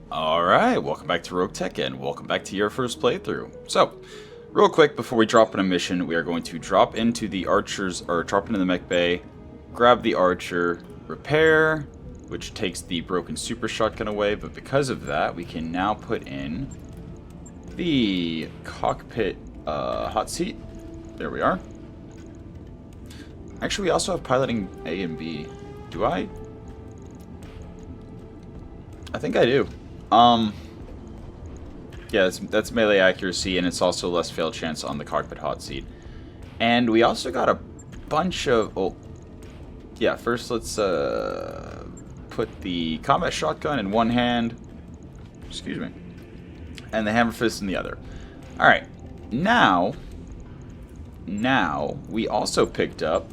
Alright, welcome back to Roguetech and welcome back to your first playthrough. So, real quick before we drop on a mission, we are going to drop into the archers, or drop into the mech bay, grab the archer, repair, which takes the broken super shotgun away, but because of that, we can now put in the cockpit hot seat. There we are. Actually, we also have piloting A and B. Do I? I think I do. Yeah, that's melee accuracy, and it's also less fail chance on the cockpit hot seat. And we also got a bunch of... Oh, yeah, first let's put the combat shotgun in one hand. Excuse me. And the hammer fist in the other. Alright, now we also picked up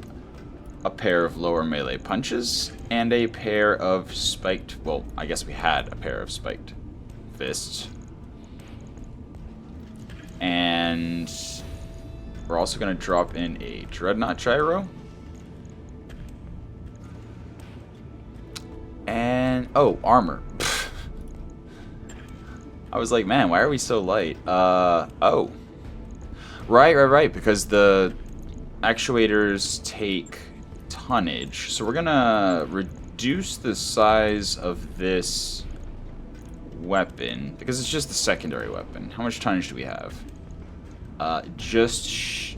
a pair of lower melee punches and a pair of spiked, well, I guess we had a pair of spiked fists. And we're also going to drop in a dreadnought gyro. And, oh, armor. I was like, man, why are we so light? Oh. Right, because the actuators take tonnage. So we're gonna reduce the size of this weapon because it's just the secondary weapon. How much tonnage do we have? Just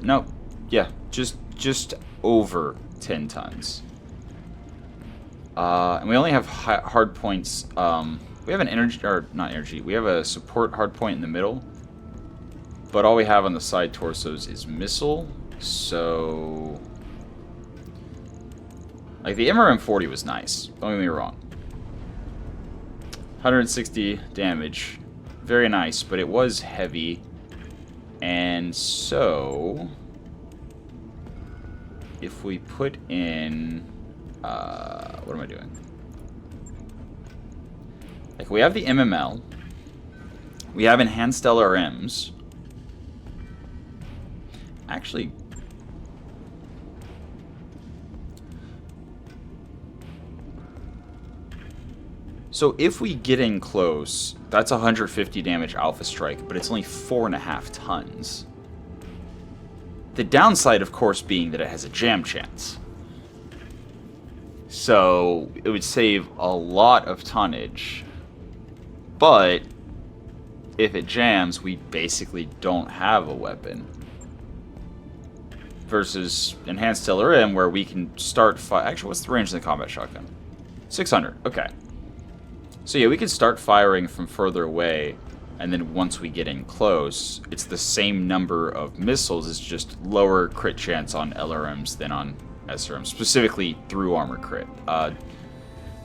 over 10 tons. And we only have hard points. We have an energy, or not energy. We have a support hard point in the middle, but all we have on the side torsos is missile. So, like, the MRM-40 was nice, don't get me wrong. 160 damage, very nice, but it was heavy. And so, if we put in, what am I doing? Like, we have the MML, we have enhanced LRMs. Actually, so if we get in close, that's 150 damage alpha strike, but it's only 4.5 tons. The downside, of course, being that it has a jam chance. So it would save a lot of tonnage, but if it jams, we basically don't have a weapon. Versus enhanced LRM, where we can start actually, what's the range of the combat shotgun? 600. Okay. So yeah, we can start firing from further away, and then once we get in close, it's the same number of missiles. It's just lower crit chance on LRMs than on SRMs, specifically through armor crit.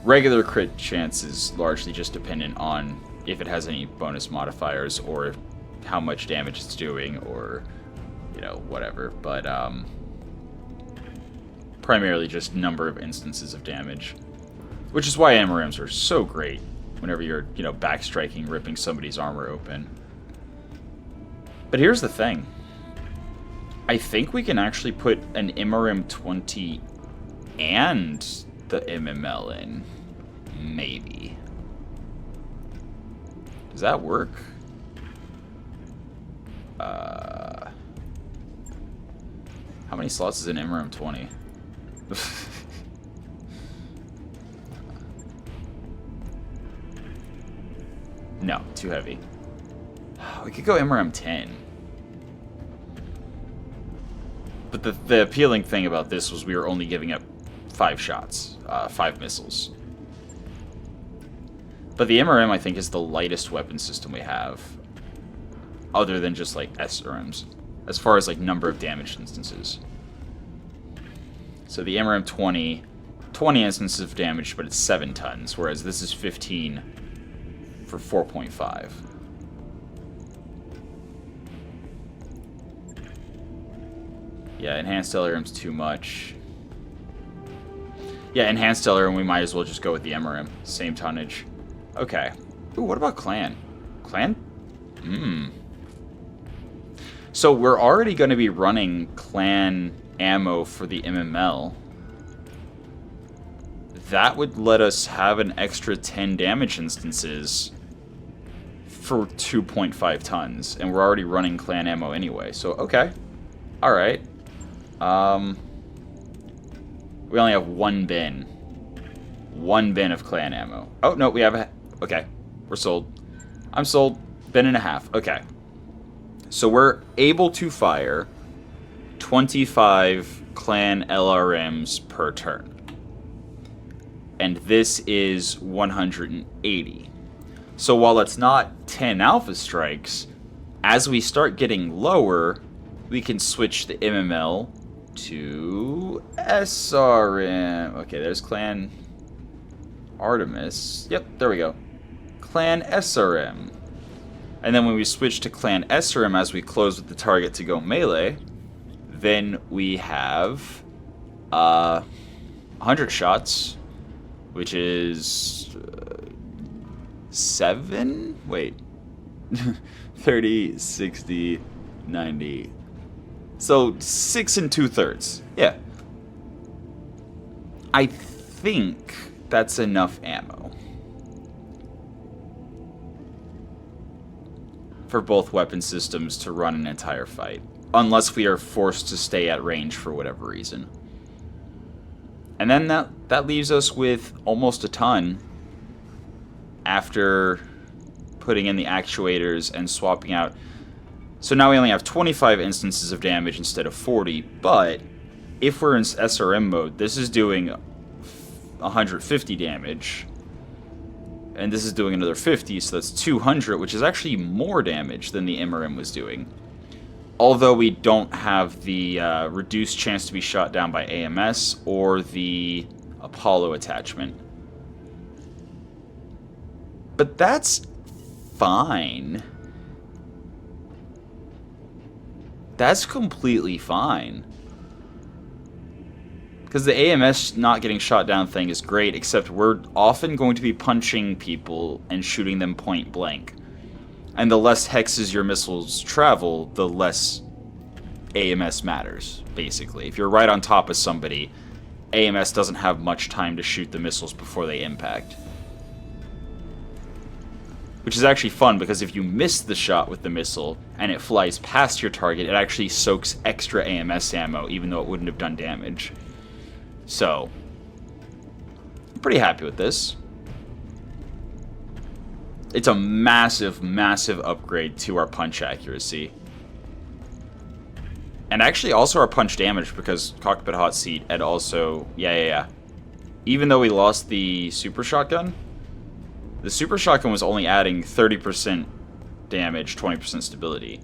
Regular crit chance is largely just dependent on if it has any bonus modifiers or how much damage it's doing, or whatever, but primarily just number of instances of damage, which is why MRMs are so great whenever you're backstriking, ripping somebody's armor open. But here's the thing, I think we can actually put an MRM-20 and the MML in, maybe. Does that work? How many slots is an MRM-20? No, too heavy. We could go MRM-10. But the appealing thing about this was we were only giving up 5 shots, 5 missiles. But the MRM, I think, is the lightest weapon system we have, other than just like SRMs, as far as like number of damage instances. So the MRM-20, 20 instances of damage, but it's 7 tons, whereas this is 15 for 4.5. Yeah, enhanced LRM's too much. Yeah, enhanced LRM, we might as well just go with the MRM. Same tonnage. Okay. Ooh, what about clan? Clan? So we're already going to be running clan ammo for the MML. That would let us have an extra 10 damage instances for 2.5 tons, and we're already running clan ammo anyway, so okay. Alright. We only have one bin. One bin of clan ammo. Oh, no, we have a... Okay, we're sold. I'm sold. Bin and a half. Okay. So we're able to fire 25 clan LRMs per turn. And this is 180. So while it's not 10 alpha strikes, as we start getting lower, we can switch the MML to SRM. Okay, there's clan Artemis. Yep, there we go. Clan SRM. And then when we switch to clan SRM as we close with the target to go melee, then we have 100 shots, which is 7? Wait. 30, 60, 90. So 6 2/3. Yeah. I think that's enough ammo for both weapon systems to run an entire fight, unless we are forced to stay at range for whatever reason. And then that leaves us with almost a ton after putting in the actuators and swapping out. So now we only have 25 instances of damage instead of 40, but if we're in SRM mode, this is doing 150 damage, and this is doing another 50, so that's 200, which is actually more damage than the MRM was doing. Although we don't have the reduced chance to be shot down by AMS or the Apollo attachment. But that's fine. That's completely fine. Because the AMS not getting shot down thing is great, except we're often going to be punching people and shooting them point blank. And the less hexes your missiles travel, the less AMS matters, basically. If you're right on top of somebody, AMS doesn't have much time to shoot the missiles before they impact. Which is actually fun, because if you miss the shot with the missile and it flies past your target, it actually soaks extra AMS ammo, even though it wouldn't have done damage. So, I'm pretty happy with this. It's a massive, massive upgrade to our punch accuracy. And actually also our punch damage, because cockpit hot seat, and also, yeah. Even though we lost the super shotgun, the super shotgun was only adding 30% damage, 20% stability.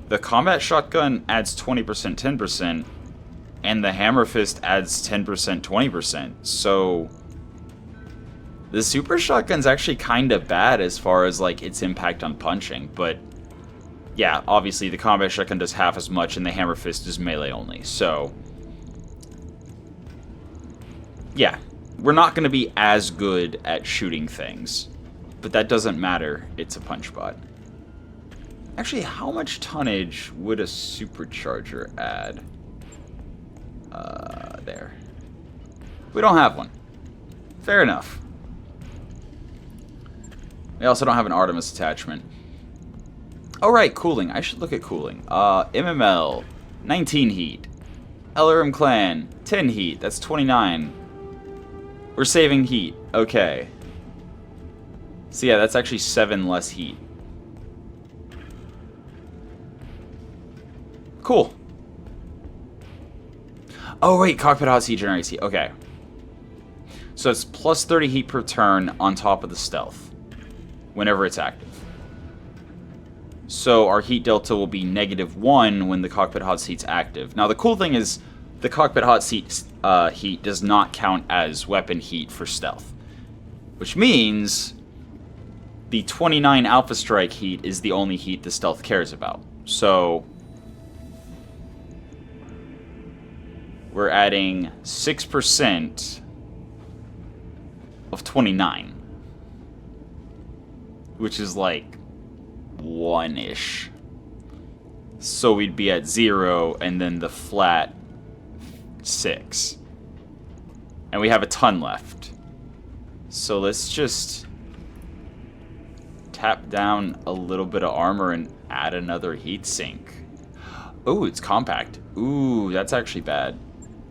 The combat shotgun adds 20%, 10%, and the hammer fist adds 10%, 20%. So the super shotgun's actually kind of bad as far as like its impact on punching, but yeah, obviously the combat shotgun does half as much and the hammer fist is melee only. So yeah, we're not going to be as good at shooting things, but that doesn't matter. It's a punch bot. Actually, how much tonnage would a supercharger add? There. We don't have one. Fair enough. We also don't have an Artemis attachment. Oh right, cooling. I should look at cooling. MML, 19 heat. LRM Clan, 10 heat. That's 29. We're saving heat. Okay. So yeah, that's actually 7 less heat. Cool. Oh wait, cockpit hot seat generates heat. Okay. So it's plus 30 heat per turn on top of the stealth whenever it's active. So our heat delta will be -1 when the cockpit hot seat's active. Now the cool thing is the cockpit hot seat heat does not count as weapon heat for stealth, which means the 29 Alpha Strike heat is the only heat the stealth cares about. So we're adding 6% of 29, which is like 1-ish. So we'd be at 0 and then the flat 6. And we have a ton left. So let's just tap down a little bit of armor and add another heat sink. Oh, it's compact. Ooh, that's actually bad.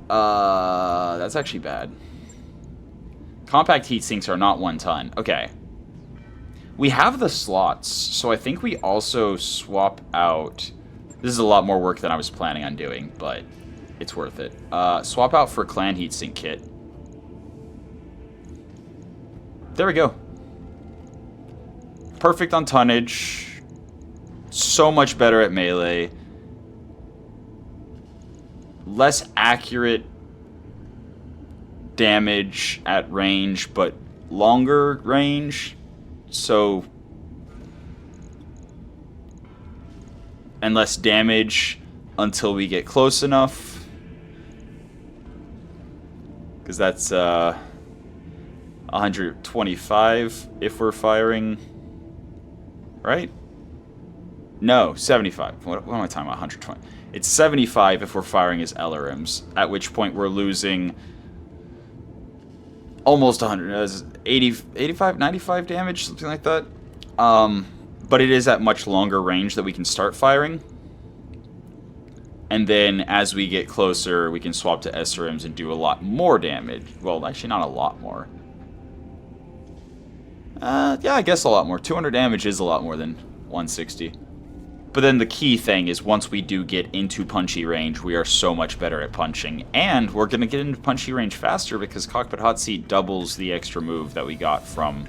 That's actually bad. Compact heat sinks are not 1 ton. Okay. We have the slots, so I think we also swap out... This is a lot more work than I was planning on doing, but it's worth it. Swap out for clan heatsink kit. There we go. Perfect on tonnage. So much better at melee. Less accurate damage at range, but longer range. So... and less damage until we get close enough. Because that's 125 if we're firing... right? No, 75. What am I talking about? 120. It's 75 if we're firing as LRMs, at which point we're losing almost 100, 80, 85, 95 damage, something like that. But it is at much longer range that we can start firing. And then as we get closer, we can swap to SRMs and do a lot more damage. Well, actually not a lot more. Yeah, I guess a lot more. 200 damage is a lot more than 160. But then the key thing is once we do get into punchy range, we are so much better at punching. And we're going to get into punchy range faster because Cockpit Hot Seat doubles the extra move that we got from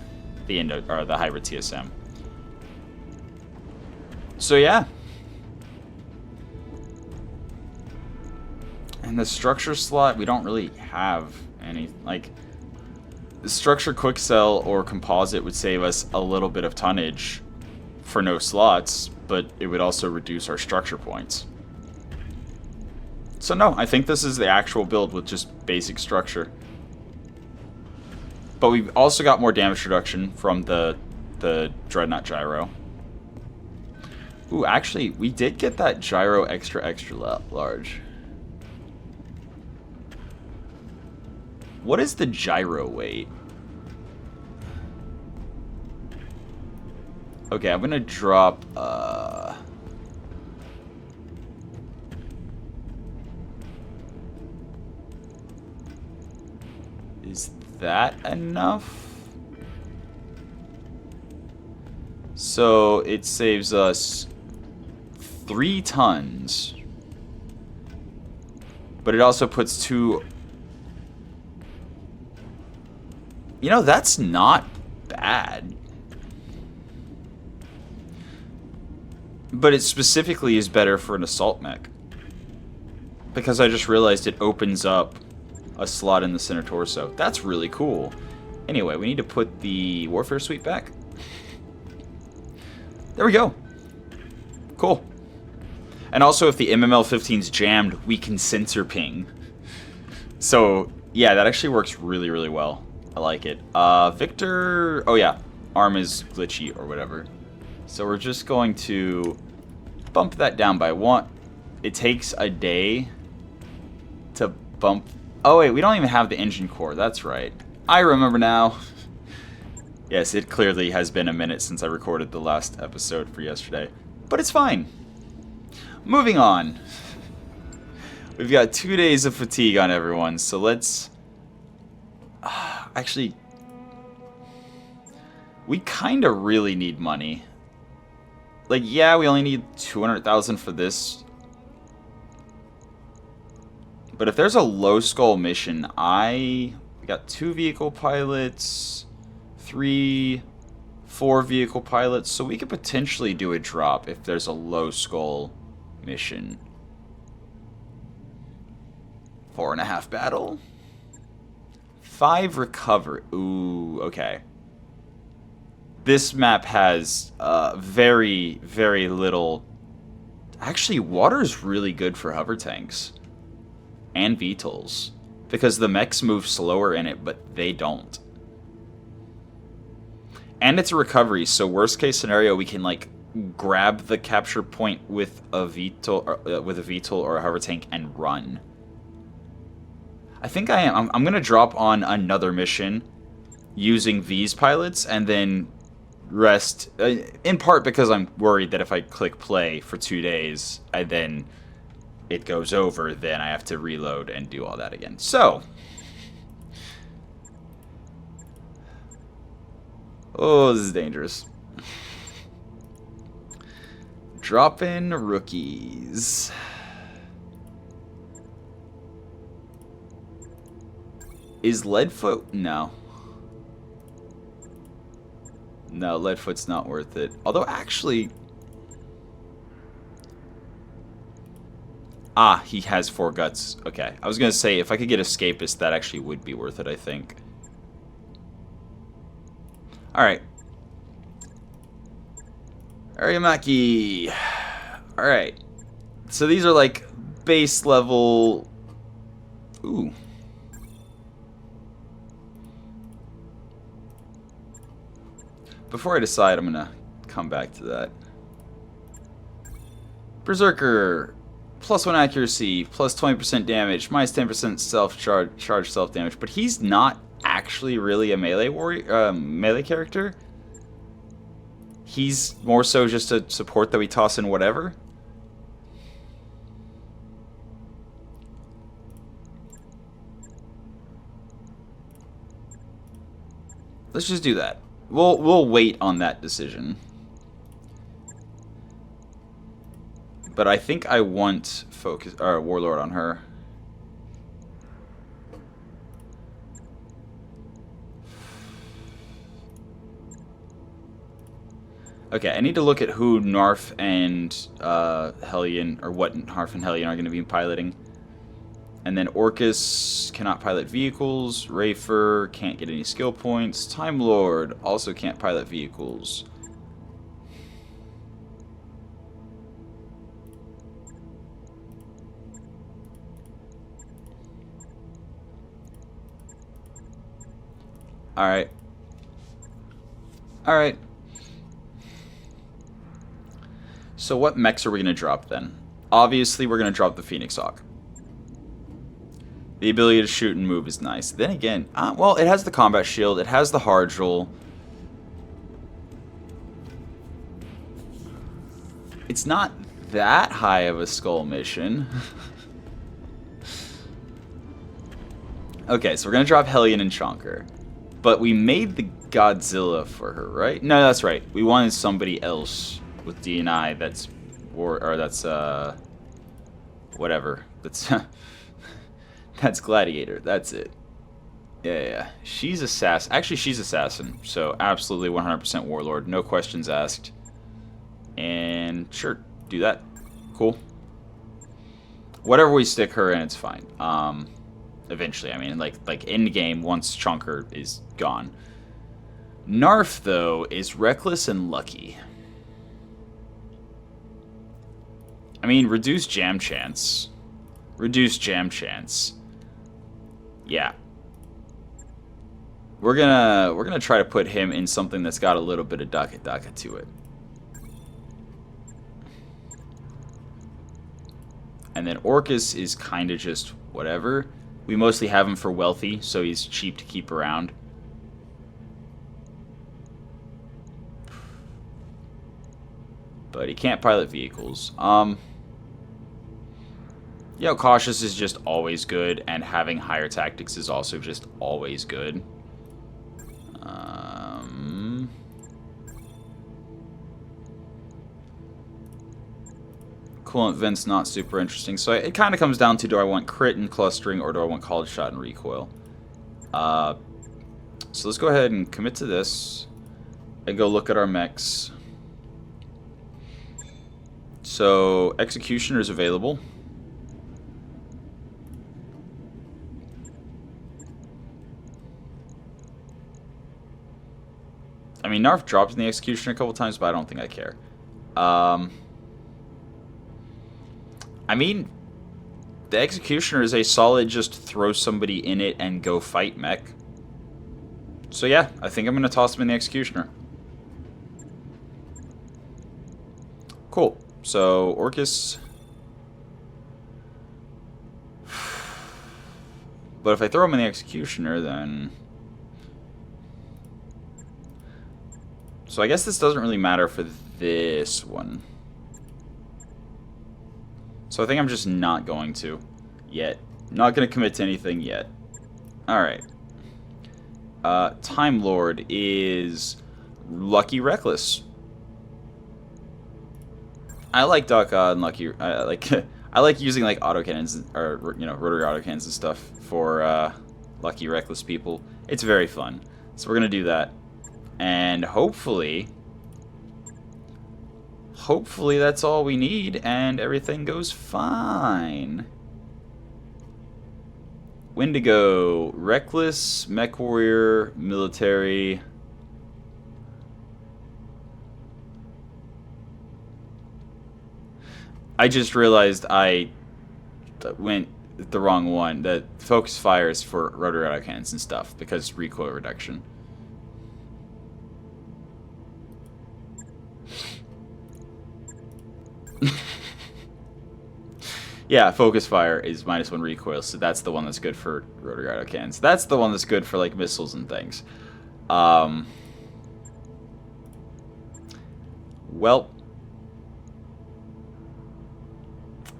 the hybrid TSM. So yeah. And the structure slot, we don't really have any, like, the structure quick sell or composite would save us a little bit of tonnage for no slots, but it would also reduce our structure points. So no, I think this is the actual build with just basic structure. But we've also got more damage reduction from the Dreadnought Gyro. Ooh, actually, we did get that gyro extra large. What is the gyro weight? Okay, I'm gonna drop, is that enough? So it saves us 3 tons. But it also puts 2... You know, that's not bad. But it specifically is better for an assault mech. Because I just realized it opens up a slot in the center torso. That's really cool. Anyway, we need to put the Warfare Suite back. There we go. Cool. And also, if the MML-15's jammed, we can sensor ping. So, yeah, that actually works really, really well. I like it. Victor... Oh, yeah. Arm is glitchy or whatever. So we're just going to bump that down by 1. It takes a day to bump... Oh, wait, we don't even have the engine core. That's right. I remember now. Yes, it clearly has been a minute since I recorded the last episode for yesterday. But it's fine. Moving on. We've got 2 days of fatigue on everyone, so let's... actually... We kind of really need money. Like, yeah, we only need 200,000 for this. But if there's a low skull mission, we got 2 vehicle pilots, 3, 4 vehicle pilots, so we could potentially do a drop if there's a low skull mission. 4.5 battle. 5 recover. Ooh, okay. This map has very, very little... Actually, water's really good for hover tanks. And VTOLs. Because the mechs move slower in it, but they don't. And it's a recovery, so worst case scenario, we can, like, grab the capture point with a VTOL or a hover tank and run. I think I am. I'm going to drop on another mission using these pilots and then rest, in part because I'm worried that if I click play for 2 days, then it goes over, then I have to reload and do all that again. So, oh, this is dangerous. Drop in rookies. Is Leadfoot? No. No, Leadfoot's not worth it. Although, actually... Ah, he has 4 guts. Okay. I was going to say, if I could get Escapist, that actually would be worth it, I think. Alright. Aramaki. Alright. So these are like base level... Ooh. Before I decide, I'm going to come back to that. Berserker. +1 accuracy, +20% damage, -10% charge self-damage. But he's not actually really a melee warrior, melee character. He's more so just a support that we toss in whatever. Let's just do that. We'll wait on that decision. But I think I want focus or Warlord on her. Okay, I need to look at who Narf and Hellion, or what Narf and Hellion are going to be piloting. And then Orcus cannot pilot vehicles. Rafer can't get any skill points. Time Lord also can't pilot vehicles. Alright. Alright. So what mechs are we going to drop then? Obviously, we're going to drop the Phoenix Hawk. The ability to shoot and move is nice. Then again, well, it has the combat shield. It has the hard roll. It's not that high of a skull mission. Okay, so we're going to drop Hellion and Chonker. But we made the Godzilla for her, right? No, that's right. We wanted somebody else with DNI that's... Or that's, whatever. That's... That's Gladiator. That's it. Yeah. She's Assassin. Actually, she's Assassin. So, absolutely 100% Warlord. No questions asked. And, sure. Do that. Cool. Whatever we stick her in, it's fine. Eventually, I mean, like in game, once Chonker is gone. Narf, though, is reckless and lucky. I mean, reduced jam chance. Reduced jam chance. Yeah. We're gonna try to put him in something that's got a little bit of Daka to it. And then Orcus is kind of just whatever. We mostly have him for wealthy, so he's cheap to keep around. But he can't pilot vehicles. You know, cautious is just always good, and having higher tactics is also just always good. Coolant vent's not super interesting, so it kind of comes down to, do I want crit and clustering, or do I want college shot and recoil? So let's go ahead and commit to this, and go look at our mechs. So, Executioner is available. I mean, Narf dropped in the Executioner a couple times, but I don't think I care. I mean, the Executioner is a solid just throw somebody in it and go fight mech. So yeah, I think I'm going to toss him in the Executioner. Cool. So, Orcus. But if I throw him in the Executioner, then... So I guess this doesn't really matter for this one. So I think I'm just not going to yet. Not going to commit to anything yet. Alright. Time Lord is Lucky Reckless. I like Duck and Lucky. I like using like autocannons or rotary autocannons and stuff for Lucky Reckless people. It's very fun. So we're gonna do that, and hopefully that's all we need, and everything goes fine. Wendigo, Reckless, Mechwarrior, Military. I just realized I went the wrong one. The focus fire is for rotary autocannons and stuff because recoil reduction. Yeah, focus fire is -1 recoil, so that's the one that's good for rotary autocannons. That's the one that's good for like missiles and things. Well,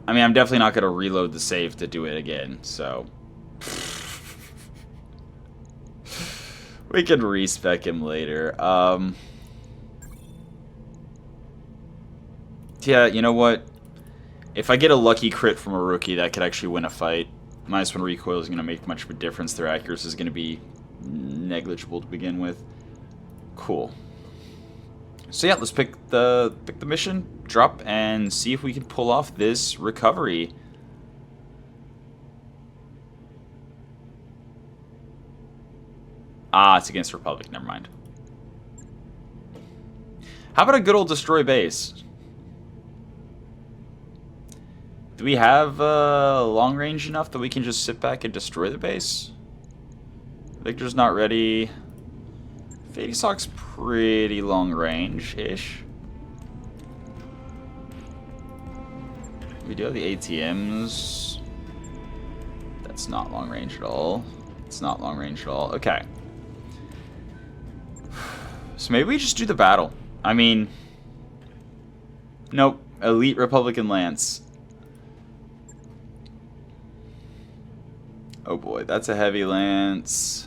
I mean, I'm definitely not going to reload the save to do it again, so we can respec him later. Yeah, you know what? If I get a lucky crit from a rookie, that could actually win a fight. -1 recoil isn't going to make much of a difference. Their accuracy is going to be negligible to begin with. Cool. So yeah, let's pick the mission, drop, and see if we can pull off this recovery. Ah, it's against Republic. Never mind. How about a good old destroy base? Do we have long range enough that we can just sit back and destroy the base? Victor's not ready. Fadysawk's pretty long range-ish. We do have the ATMs. That's not long range at all. It's not long range at all. Okay. So maybe we just do the battle. I mean... Nope. Elite Republican Lance. Oh boy, that's a heavy lance.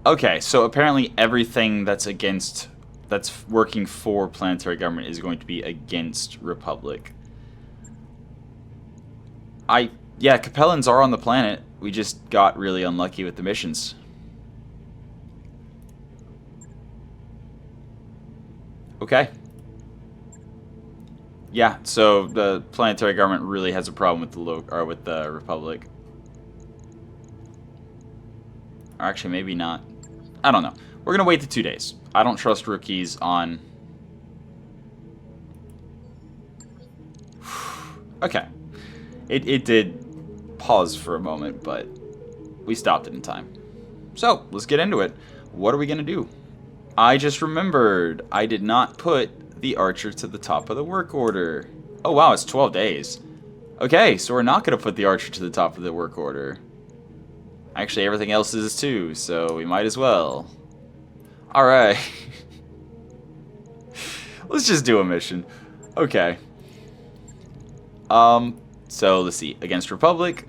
Okay, so apparently everything that's working for planetary government is going to be against Republic. Yeah, Capellans are on the planet. We just got really unlucky with the missions. Okay. Yeah, so the planetary government really has a problem with the Republic. Or actually, maybe not. I don't know. We're gonna wait the 2 days. I don't trust rookies on... Okay. It did pause for a moment, but we stopped it in time. So, let's get into it. What are we gonna do? I just remembered I did not put the archer to the top of the work order. Oh wow, it's 12 days. Okay, so we're not gonna put the archer to the top of the work order. Actually, everything else is too, so we might as well. Alright. Let's just do a mission. Okay. So let's see. Against Republic.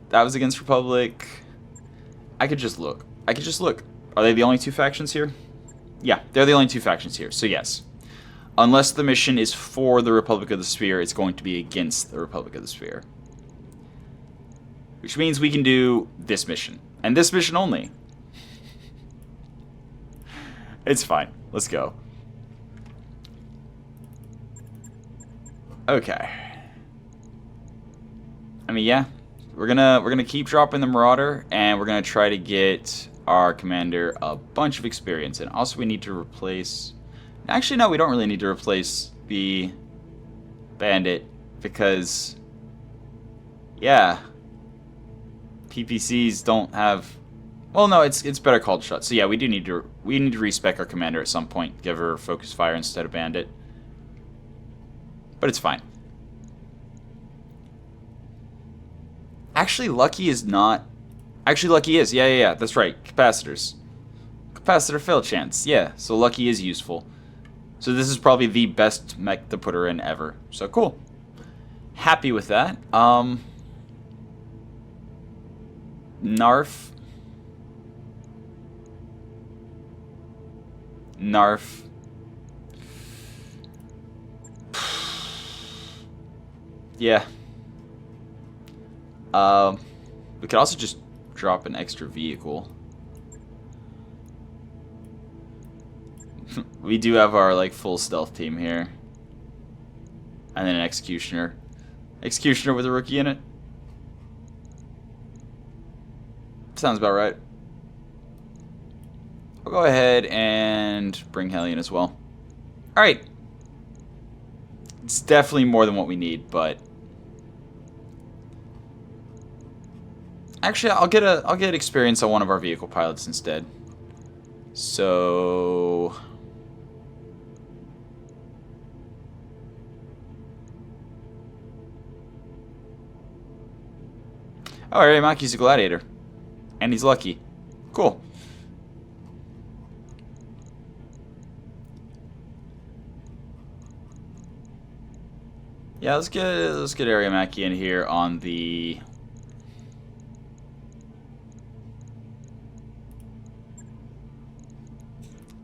That was against Republic. I could just look. Are they the only two factions here? Yeah, they're the only two factions here, so yes. Unless the mission is for the Republic of the Sphere, it's going to be against the Republic of the Sphere. Which means we can do this mission. And this mission only. It's fine. Let's go. Okay. I mean, yeah. We're gonna keep dropping the Marauder, and we're gonna try to get our commander a bunch of experience. And also we need to replace... Actually, no, we don't really need to replace the Bandit, because... Yeah. PPCs don't have... Well, no, it's better called shut. So yeah, we need to respec our commander at some point, give her focus fire instead of Bandit. But it's fine. Actually, Lucky is not Actually, Lucky is. Yeah. That's right. Capacitors. Capacitor fail chance. Yeah, so Lucky is useful. So this is probably the best mech to put her in ever. So cool. Happy with that. Narf. Yeah. We could also just drop an extra vehicle. We do have our like full stealth team here. And then an executioner. Executioner with a rookie in it. Sounds about right. I'll go ahead and bring Hellion as well. Alright. It's definitely more than what we need, but actually I'll get experience on one of our vehicle pilots instead. So oh, Arimaki's a gladiator. And he's lucky. Cool. Yeah, let's get Aramaki in here on the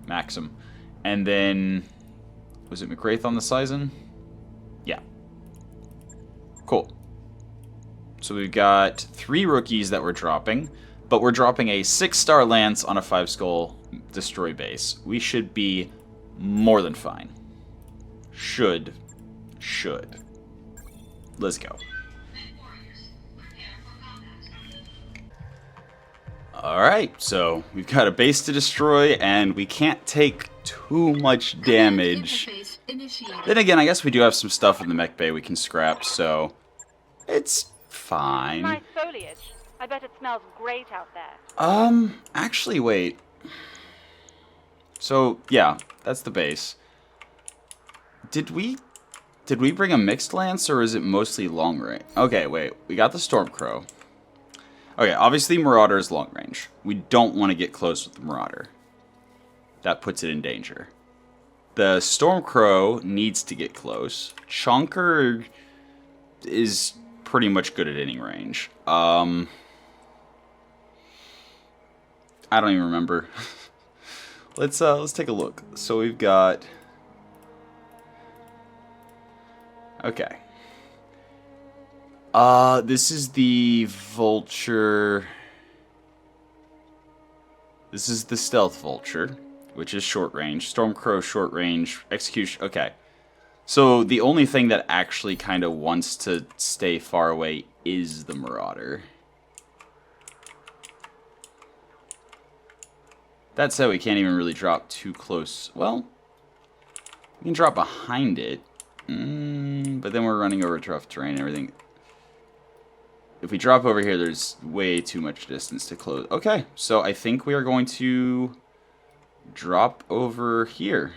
Maxim. And then was it McWraith on the Sizen? Yeah. Cool. So we've got 3 rookies that we're dropping, but we're dropping a 6-star lance on a 5-skull destroy base. We should be more than fine. Should. Let's go. Alright, so we've got a base to destroy, and we can't take too much damage. Then again, I guess we do have some stuff in the mech bay we can scrap, so it's fine. Nice foliage. I bet it smells great out there. Actually, wait. So, yeah, that's the base. Did we bring a mixed lance, or is it mostly long range? Okay, wait. We got the Stormcrow. Okay, obviously Marauder is long range. We don't want to get close with the Marauder. That puts it in danger. The Stormcrow needs to get close. Chonker is pretty much good at any range. I don't even remember. Let's take a look. So we've got okay. This is the Vulture. This is the Stealth Vulture, which is short range. Stormcrow short range. Execution. Okay. So the only thing that actually kind of wants to stay far away is the Marauder. That said, we can't even really drop too close. Well, we can drop behind it. But then we're running over rough terrain and everything. If we drop over here, there's way too much distance to close. Okay, so I think we are going to drop over here.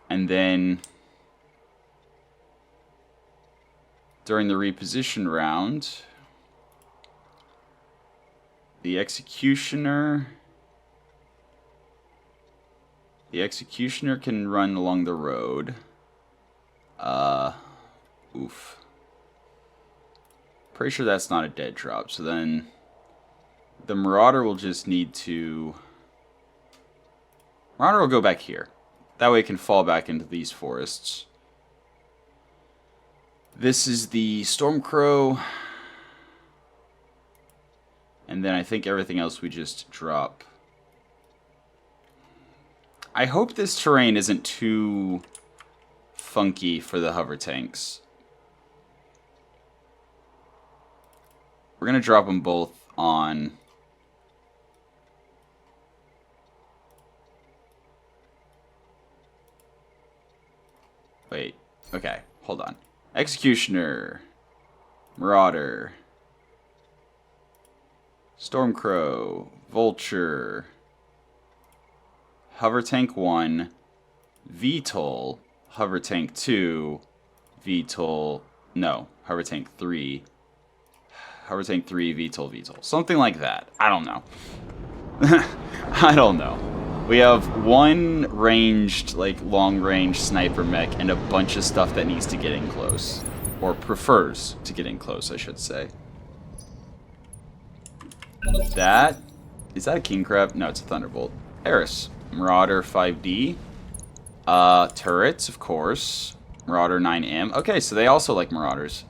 And then during the reposition round, the Executioner can run along the road. Oof. Pretty sure that's not a dead drop. So then the Marauder will just need to... Marauder will go back here. That way it can fall back into these forests. This is the Stormcrow. And then I think everything else we just drop. I hope this terrain isn't too funky for the hover tanks. We're going to drop them both on... Wait, okay, hold on. Executioner, Marauder, Stormcrow, Vulture, Hover Tank 1, VTOL, Hover Tank 2, VTOL, no, Hover Tank 3, Hover tank 3, VTOL. Something like that. I don't know. I don't know. We have one ranged, like, long-range sniper mech and a bunch of stuff that needs to get in close. Or prefers to get in close, I should say. That... Is that a king crab? No, it's a thunderbolt. Eris. Marauder 5D. Turrets, of course. Marauder 9M. Okay, so they also like Marauders.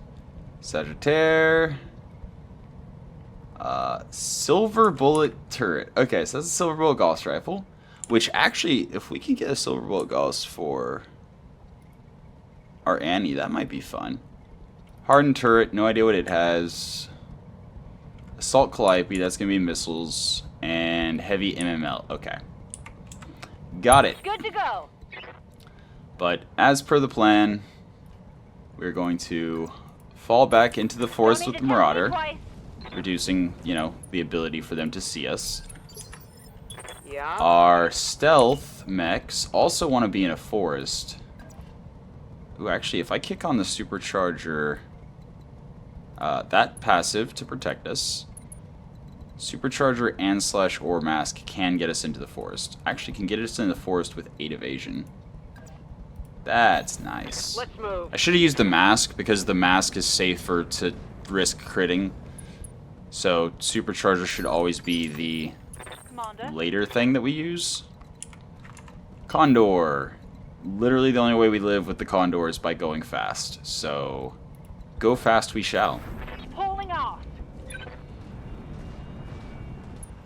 Sagittaire. Silver bullet turret. Okay, so that's a silver bullet Gauss rifle. Which actually, if we can get a silver bullet Gauss for our Annie, that might be fun. Hardened turret, no idea what it has. Assault Calliope, that's going to be missiles. And heavy MML. Okay. Got it. Good to go. But as per the plan, we're going to fall back into the forest with the Marauder, reducing, you know, the ability for them to see us. Yeah. Our stealth mechs also want to be in a forest. Ooh, actually, if I kick on the supercharger, that passive to protect us, supercharger and /ore mask can get us into the forest. Actually, can get us into the forest with 8 evasion. That's nice. Let's move. I should have used the mask because the mask is safer to risk critting. So supercharger should always be the Commander. later thing that we use. Condor. Literally the only way we live with the Condor is by going fast. So go fast we shall. Pulling off.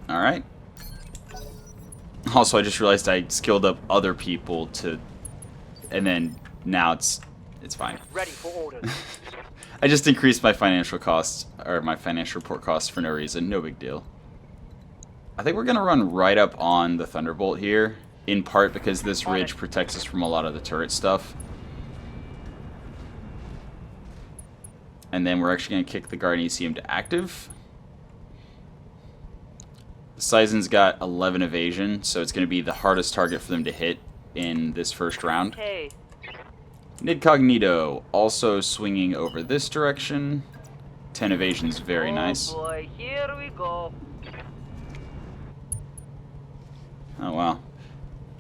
Alright. Also, I just realized I skilled up other people to... And then now it's fine. Ready for orders. I just increased my financial costs, or my financial report costs for no reason. No big deal. I think we're going to run right up on the Thunderbolt here, in part because this ridge protects us from a lot of the turret stuff. And then we're actually going to kick the Guardian to active. Sizen's got 11 evasion, so it's going to be the hardest target for them to hit in this first round. Hey. Nidcognito also swinging over this direction. 10 evasion's very nice. Oh boy, here we go. Oh wow.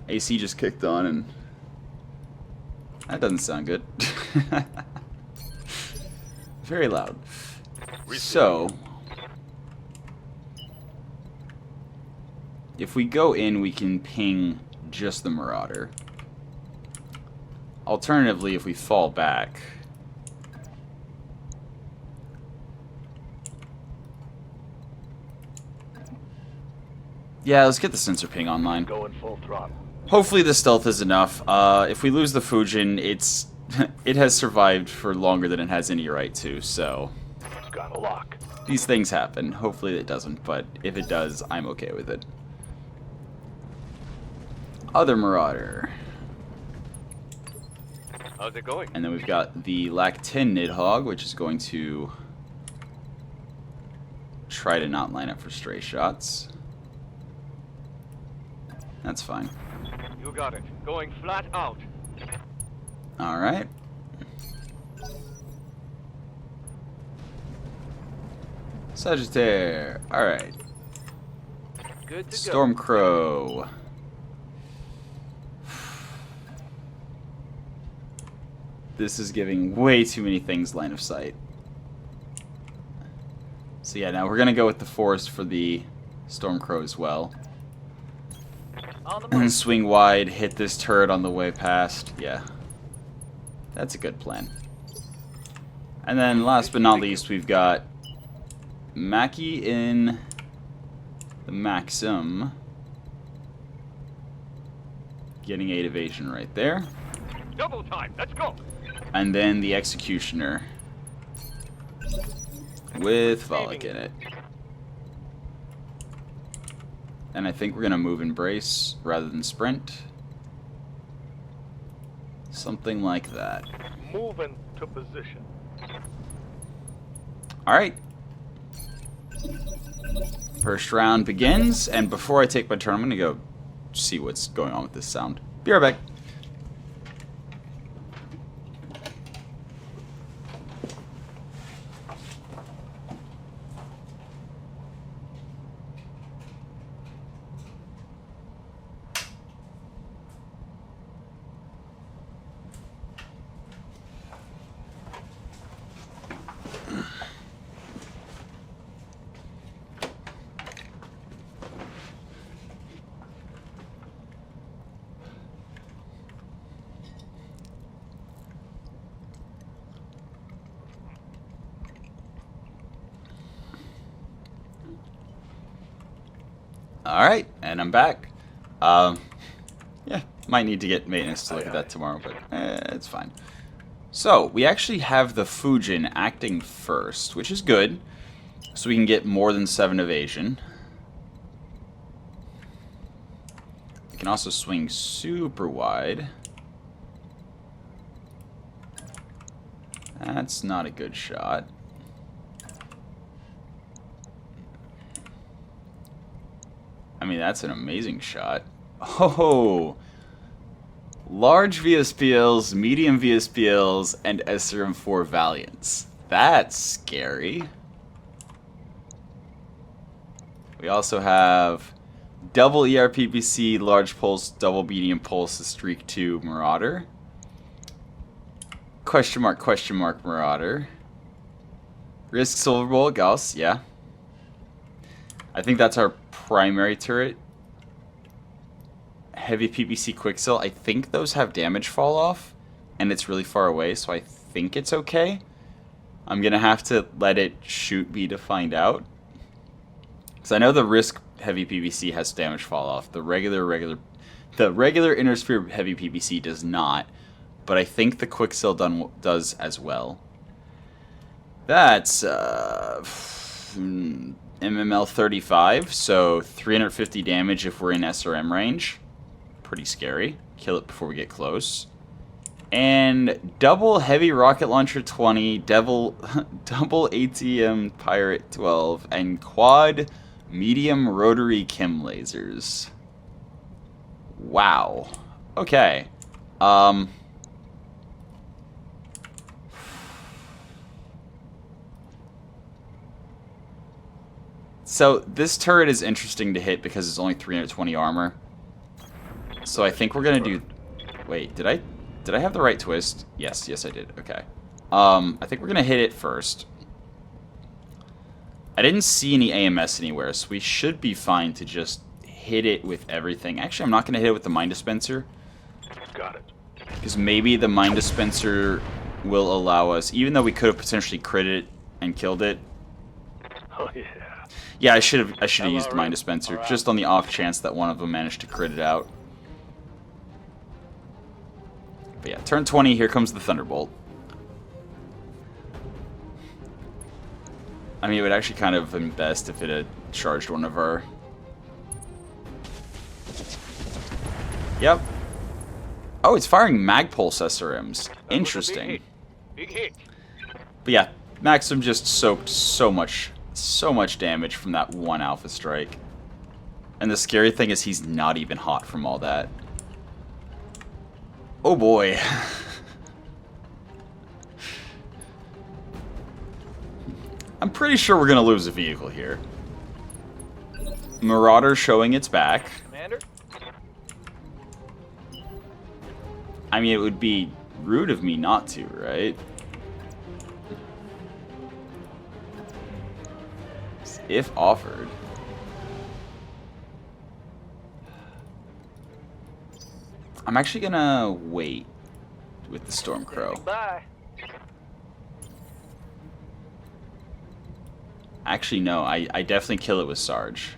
AC just kicked on and that doesn't sound good. Very loud. So if we go in, we can ping just the Marauder. Alternatively, if we fall back, yeah, let's get the sensor ping online. Going full throttle. Hopefully the stealth is enough. If we lose the Fujin, it has survived for longer than it has any right to, so Got a lock. these things happen. Hopefully it doesn't, but if it does, I'm okay with it. Other Marauder. How's it going? And then we've got the Lac 10 Nidhogg, which is going to try to not line up for stray shots. That's fine. You got it. Going flat out. Alright. Sagittaire. Alright. Good to Stormcrow. This is giving way too many things line of sight. So yeah, now we're going to go with the forest for the Stormcrow as well. And swing wide, hit this turret on the way past. Yeah. That's a good plan. And then last but not least, we've got Mackie in the Maxim. Getting 8 evasion right there. Double time. Let's go. And then the Executioner with Volok in it. And I think we're going to move and brace rather than sprint. Something like that. Moving to position. Alright. First round begins, and before I take my turn, I'm going to go see what's going on with this sound. Be right back. Alright, and I'm back. Yeah, might need to get maintenance to look at that tomorrow, but it's fine. So, we actually have the Fujin acting first, which is good. So we can get more than 7 evasion. We can also swing super wide. That's not a good shot. I mean, that's an amazing shot. Oh! Large VSPLs, medium VSPLs, and SRM4 Valiants. That's scary. We also have double ERPPC, large pulse, double medium pulse, Streak 2 Marauder. Question mark, Marauder. Risk Silver Bowl, Gauss, yeah. I think that's our primary turret. Heavy PPC Quicksil, I think those have damage fall off, and it's really far away, so I think it's okay. I'm gonna have to let it shoot me to find out. Because I know the Risk Heavy PPC has damage fall off. The regular Inner Sphere Heavy PPC does not, but I think the Quicksil does as well. That's MML 35, so 350 damage if we're in SRM range. Pretty scary. Kill it before we get close. And double heavy rocket launcher 20, double ATM pirate 12, and quad medium rotary chem lasers. Wow. Okay. So this turret is interesting to hit because it's only 320 armor. So I think we're gonna do. Wait, did I have the right twist? Yes, I did. Okay. I think we're gonna hit it first. I didn't see any AMS anywhere, so we should be fine to just hit it with everything. Actually, I'm not gonna hit it with the mine dispenser. Got it. Because maybe the mine dispenser will allow us, even though we could have potentially critted it and killed it. Oh yeah. Yeah, I should have used the mine dispenser, just on the off chance that one of them managed to crit it out. But yeah, turn 20, here comes the Thunderbolt. I mean, it would actually kind of been best if it had charged one of our... Yep. Oh, it's firing mag pulse SRMs. Interesting. Big hit. But yeah, Maxim just soaked so much damage from that one alpha strike. And the scary thing is he's not even hot from all that. Oh boy. I'm pretty sure we're gonna lose a vehicle here. Marauder showing its back. Commander? I mean, it would be rude of me not to, right? If offered. I'm actually gonna wait with the Stormcrow. Bye. Actually, no, I definitely kill it with Sarge.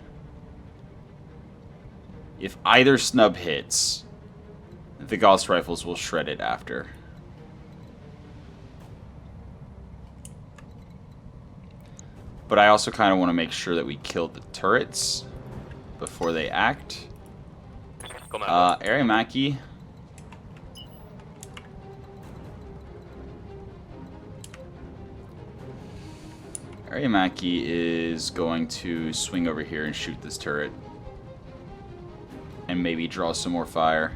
If either snub hits, the Gauss rifles will shred it after. But I also kind of want to make sure that we kill the turrets before they act. Aramaki. Aramaki is going to swing over here and shoot this turret. And maybe draw some more fire.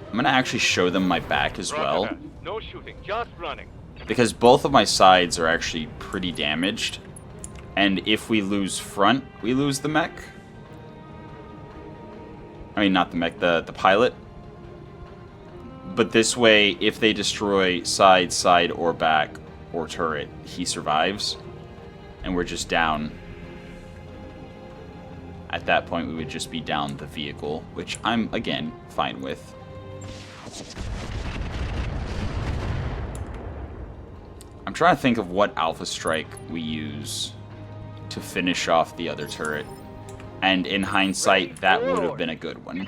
I'm going to actually show them my back as well. No shooting, just running. Because both of my sides are actually pretty damaged. And if we lose front, we lose the mech. I mean, not the mech, the pilot. But this way, if they destroy side, or back, or turret, he survives. And we're just down. At that point, we would just be down the vehicle, which I'm, again, fine with. I'm trying to think of what Alpha Strike we use to finish off the other turret. And in hindsight, that would have been a good one.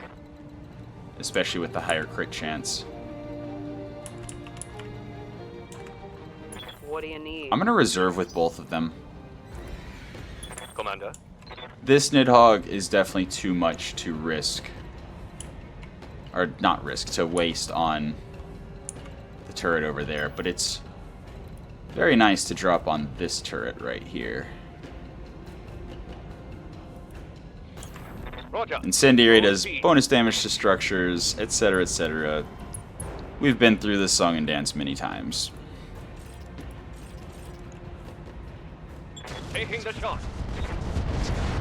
Especially with the higher crit chance. What do you need? I'm going to reserve with both of them. Commander. This Nidhogg is definitely too much to risk. Or not risk, to waste on the turret over there. But it's very nice to drop on this turret right here. Roger. Incendiary does bonus damage to structures, etc., etc. We've been through this song and dance many times. Taking the shot.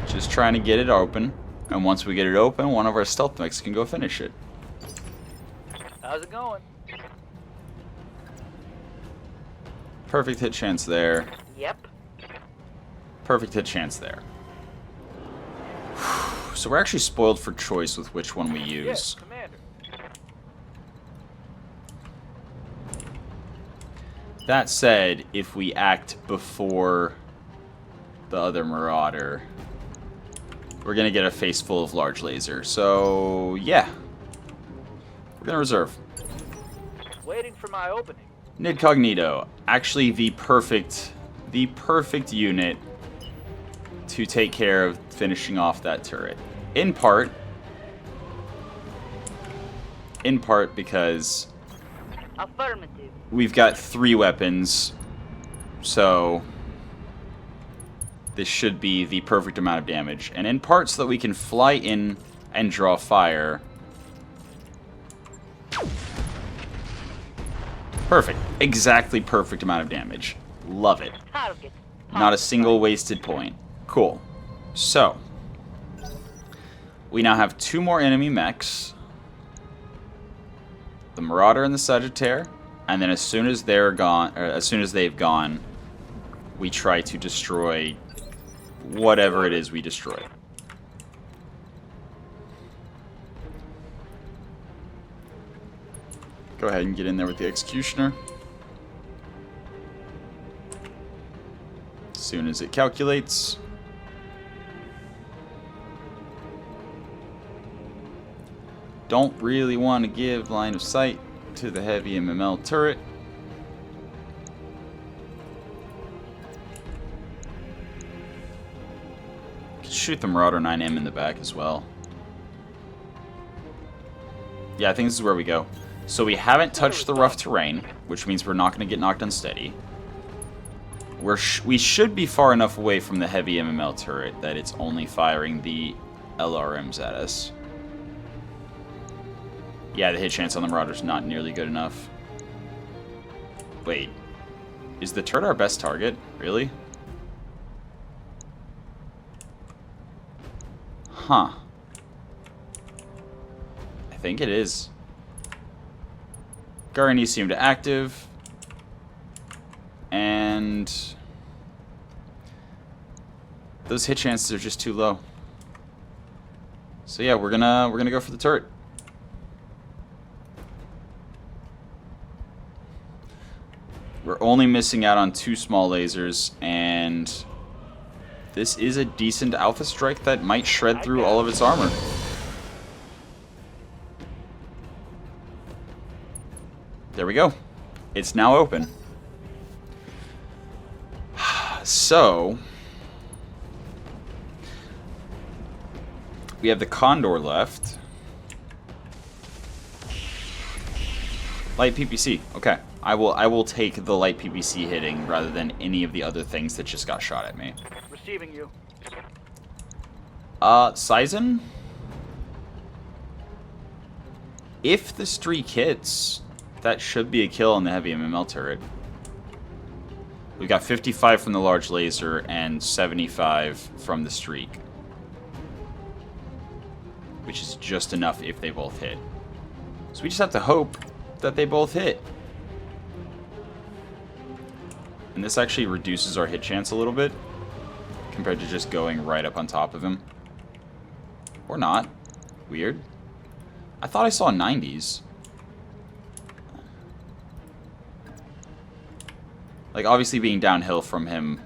Just trying to get it open. And once we get it open, one of our stealth mechs can go finish it. How's it going? Perfect hit chance there. Yep. Perfect hit chance there. So we're actually spoiled for choice with which one we use. Yes, Commander. That said, if we act before the other Marauder, we're going to get a face full of large laser. So, yeah. We're going to reserve. Waiting for my opening. Nidcognito. Actually the perfect unit to take care of finishing off that turret. In part because Affirmative. we've got 3 weapons, so this should be the perfect amount of damage. And in part so that we can fly in and draw fire. Perfect. Exactly perfect amount of damage. Love it. Target. Not a single wasted point. Cool. So, we now have 2 more enemy mechs. The Marauder and the Sagittaire. And then as soon as they're gone, or as soon as they've gone, we try to destroy whatever it is we destroy. Go ahead and get in there with the Executioner. As soon as it calculates. Don't really want to give line of sight to the heavy MML turret. Shoot the Marauder 9M in the back as well. Yeah, I think this is where we go. So we haven't touched the rough terrain, which means we're not going to get knocked unsteady. We should be far enough away from the heavy MML turret that it's only firing the LRMs at us. Yeah, the hit chance on the Marauder's not nearly good enough. Wait. Is the turret our best target? Really? Huh. I think it is. Guarani seemed active. And those hit chances are just too low. So yeah, we're gonna go for the turret. We're only missing out on 2 small lasers, and this is a decent Alpha Strike that might shred through all of its armor. There we go. It's now open. So, we have the Condor left. Light PPC. Okay. I will take the light PPC hitting rather than any of the other things that just got shot at me. Receiving you. Sizen? If the streak hits, that should be a kill on the heavy MML turret. We got 55 from the large laser and 75 from the streak. Which is just enough if they both hit. So we just have to hope that they both hit. And this actually reduces our hit chance a little bit compared to just going right up on top of him. Or not. Weird. I thought I saw 90s. Like, obviously being downhill from him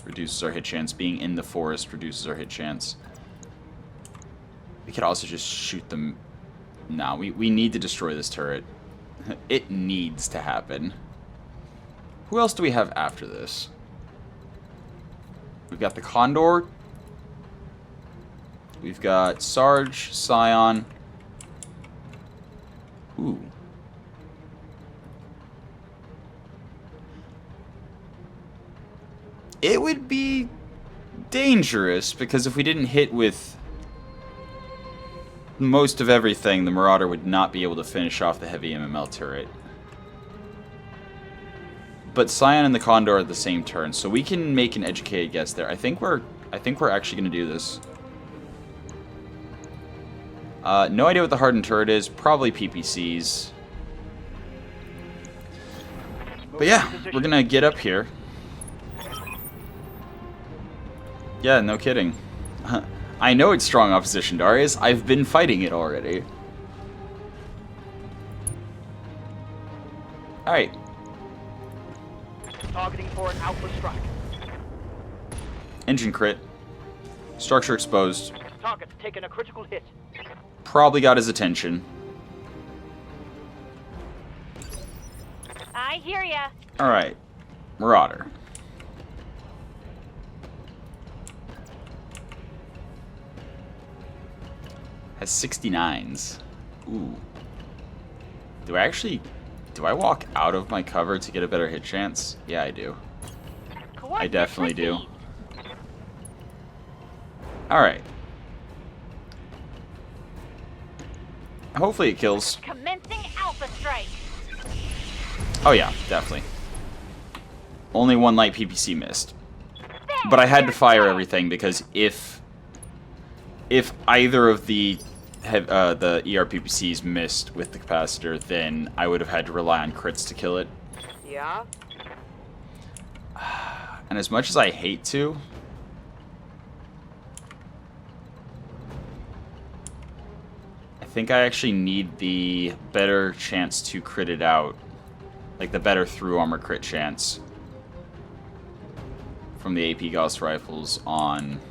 reduces our hit chance. Being in the forest reduces our hit chance. We could also just shoot them. No, we need to destroy this turret. It needs to happen. Who else do we have after this? We've got the Condor. We've got Sarge, Scion. Ooh. It would be dangerous, because if we didn't hit with most of everything, the Marauder would not be able to finish off the heavy MML turret. But Scion and the Condor are the same turn, so we can make an educated guess there. I think we're actually going to do this. No idea what the hardened turret is. Probably PPCs. But yeah, we're going to get up here. Yeah, no kidding. I know it's strong opposition, Darius. I've been fighting it already. Alright. Targeting for an alpha strike. Engine crit. Structure exposed. Target's taken a critical hit. Probably got his attention. I hear ya. Alright. Marauder. Has 69s. Ooh. Do I walk out of my cover to get a better hit chance? Yeah, I do. I definitely do. Alright. Hopefully it kills. Commencing alpha strike. Oh yeah, definitely. Only one light PPC missed. But I had to fire everything because if either of the ERPPCs missed with the capacitor, then I would have had to rely on crits to kill it. Yeah? And as much as I hate to, I think I actually need the better chance to crit it out. Like the better through armor crit chance from the AP Gauss rifles on.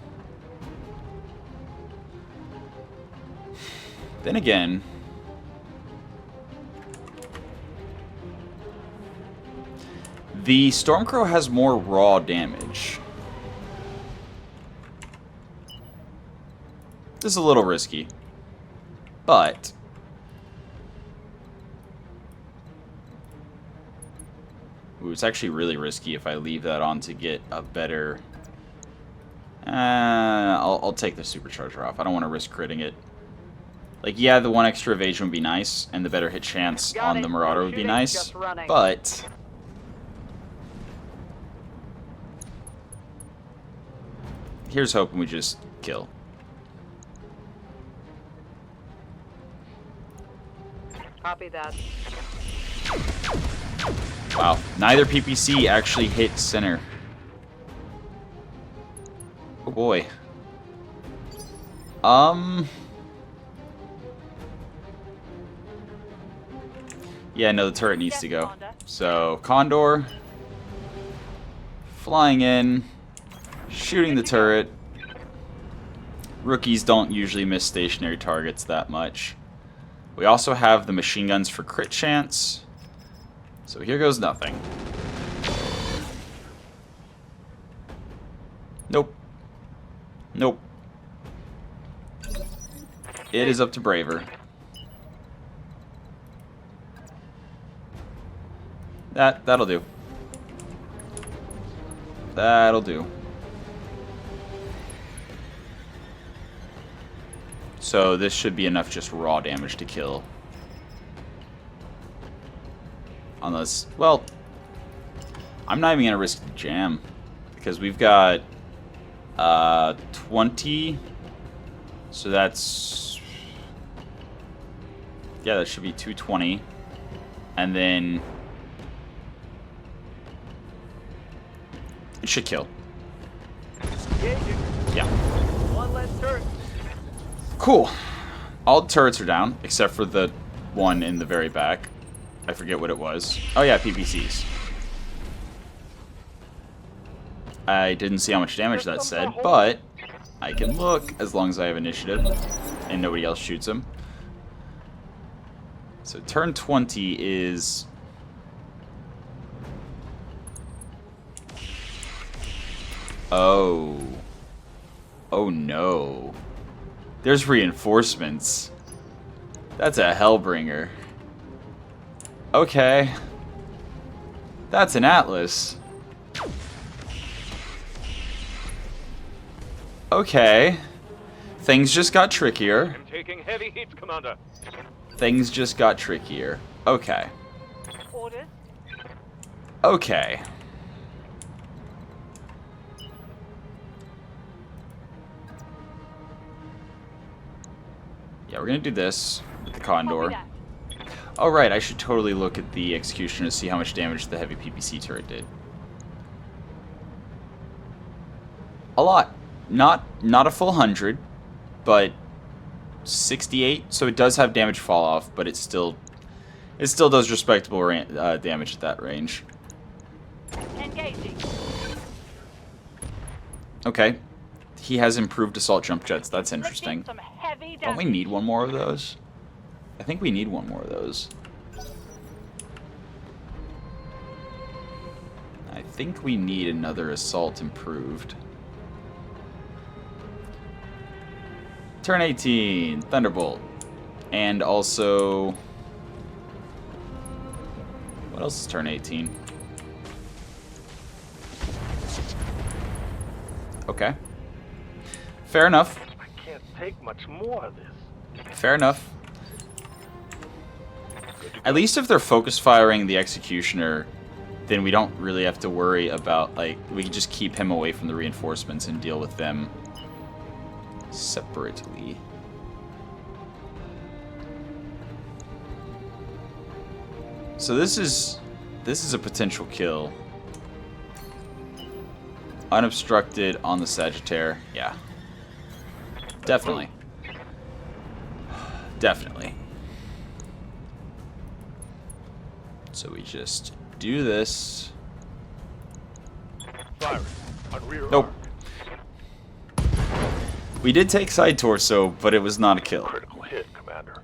Then again, the Stormcrow has more raw damage. This is a little risky, but ooh, it's actually really risky if I leave that on to get a better. I'll take the supercharger off. I don't want to risk critting it. Like, yeah, the one extra evasion would be nice, and the better hit chance on the Marauder would be nice, but here's hoping we just kill. Copy that. Wow, neither PPC actually hit center. Oh boy. Yeah, no, the turret needs to go. So, Condor, flying in, shooting the turret. Rookies don't usually miss stationary targets that much. We also have the machine guns for crit chance. So here goes nothing. Nope. Nope. It is up to Braver. That'll do. That'll do. So this should be enough just raw damage to kill. Unless, well, I'm not even gonna risk the jam because we've got 20. So that's, yeah, that should be 220, and then it should kill. Yeah. One less turret. Cool. All the turrets are down, except for the one in the very back. I forget what it was. Oh yeah, PPCs. I didn't see how much damage that said, but I can look as long as I have initiative and nobody else shoots him. So turn 20 is... Oh. Oh no. There's reinforcements. That's a Hellbringer. Okay. That's an Atlas. Okay. Things just got trickier. I'm taking heavy hits, Commander. Things just got trickier. Okay. Orders? Okay. Yeah, we're gonna do this with the Condor. Copy that. Oh right, I should totally look at the Executioner to see how much damage the heavy PPC turret did. A lot. Not a full 100, but 68. So it does have damage fall off, but it still does respectable damage at that range. Engaging. Okay. He has improved assault jump jets. That's interesting. Some heavy Don't we damage. need one more of those? I think we need one more of those. I think we need another assault improved. Turn 18, Thunderbolt. And also... What else is turn 18? Okay. Fair enough. I can't take much more of this. Fair enough. At least if they're focus firing the Executioner, then we don't really have to worry about, like, we can just keep him away from the reinforcements and deal with them separately. So this is a potential kill. Unobstructed on the Sagittaire. Yeah. Definitely. Definitely. So we just do this. Firing on rear Nope. arc. We did take side torso, but it was not a kill. Critical hit, Commander.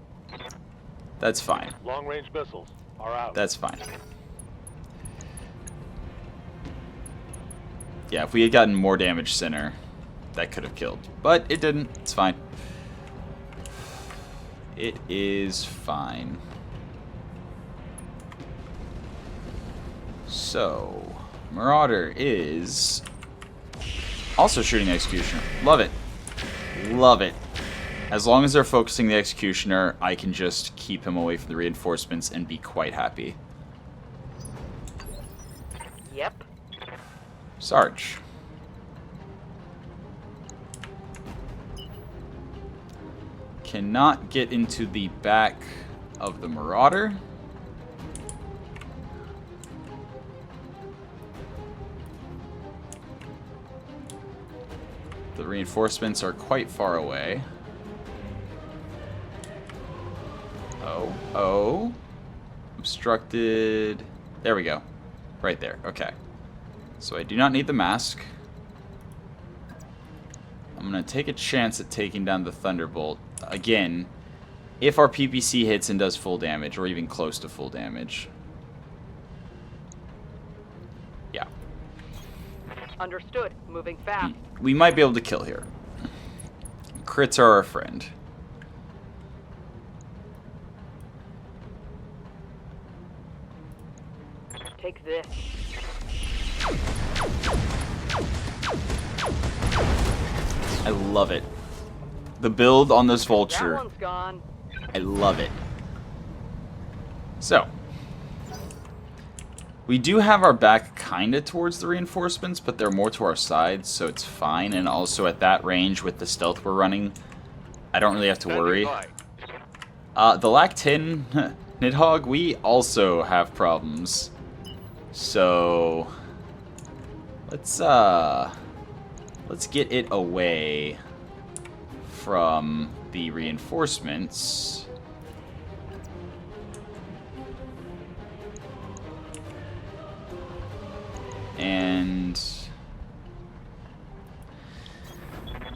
That's fine. Long-range missiles are out. That's fine. Yeah, if we had gotten more damage center, that could have killed. But it didn't. It's fine. It is fine. So, Marauder is also shooting the Executioner. Love it. Love it. As long as they're focusing the Executioner, I can just keep him away from the reinforcements and be quite happy. Yep. Sarge. Cannot get into the back of the Marauder. The reinforcements are quite far away. Oh. Obstructed. There we go. Right there. Okay. So I do not need the mask. I'm going to take a chance at taking down the Thunderbolt. Again, if our PPC hits and does full damage, or even close to full damage. Yeah. Understood. Moving fast. We might be able to kill here. Crits are our friend. Take this. I love it. The build on this That vulture. one's gone. I love it. So, we do have our back kind of towards the reinforcements, but they're more to our side, so it's fine. And also at that range with the stealth we're running, I don't really have to worry. The LAC 10 Nidhogg, we also have problems. So, let's get it away from the reinforcements. And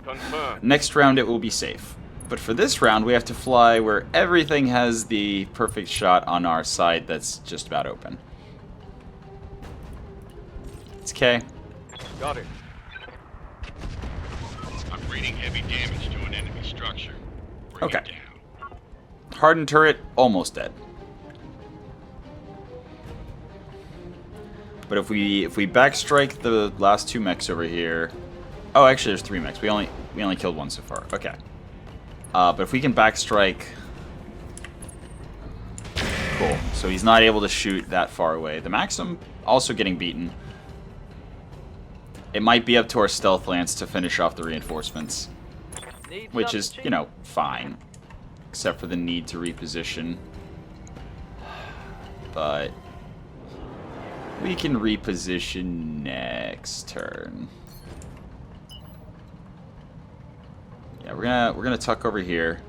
Confirmed. Next round it will be safe. But for this round, we have to fly where everything has the perfect shot on our side that's just about open. It's okay. Got it. I'm reading heavy damage to an enemy structure. Bring Okay. it down. Hardened turret, almost dead. But if we backstrike the last 2 mechs over here... Oh, actually there's 3 mechs. We only killed 1 so far. Okay. But if we can backstrike... Cool. So he's not able to shoot that far away. The Maxim also getting beaten. It might be up to our stealth lance to finish off the reinforcements. Need Which something is, cheap? you know, fine. Except for the need to reposition. But... we can reposition next turn. Yeah, we're gonna tuck over here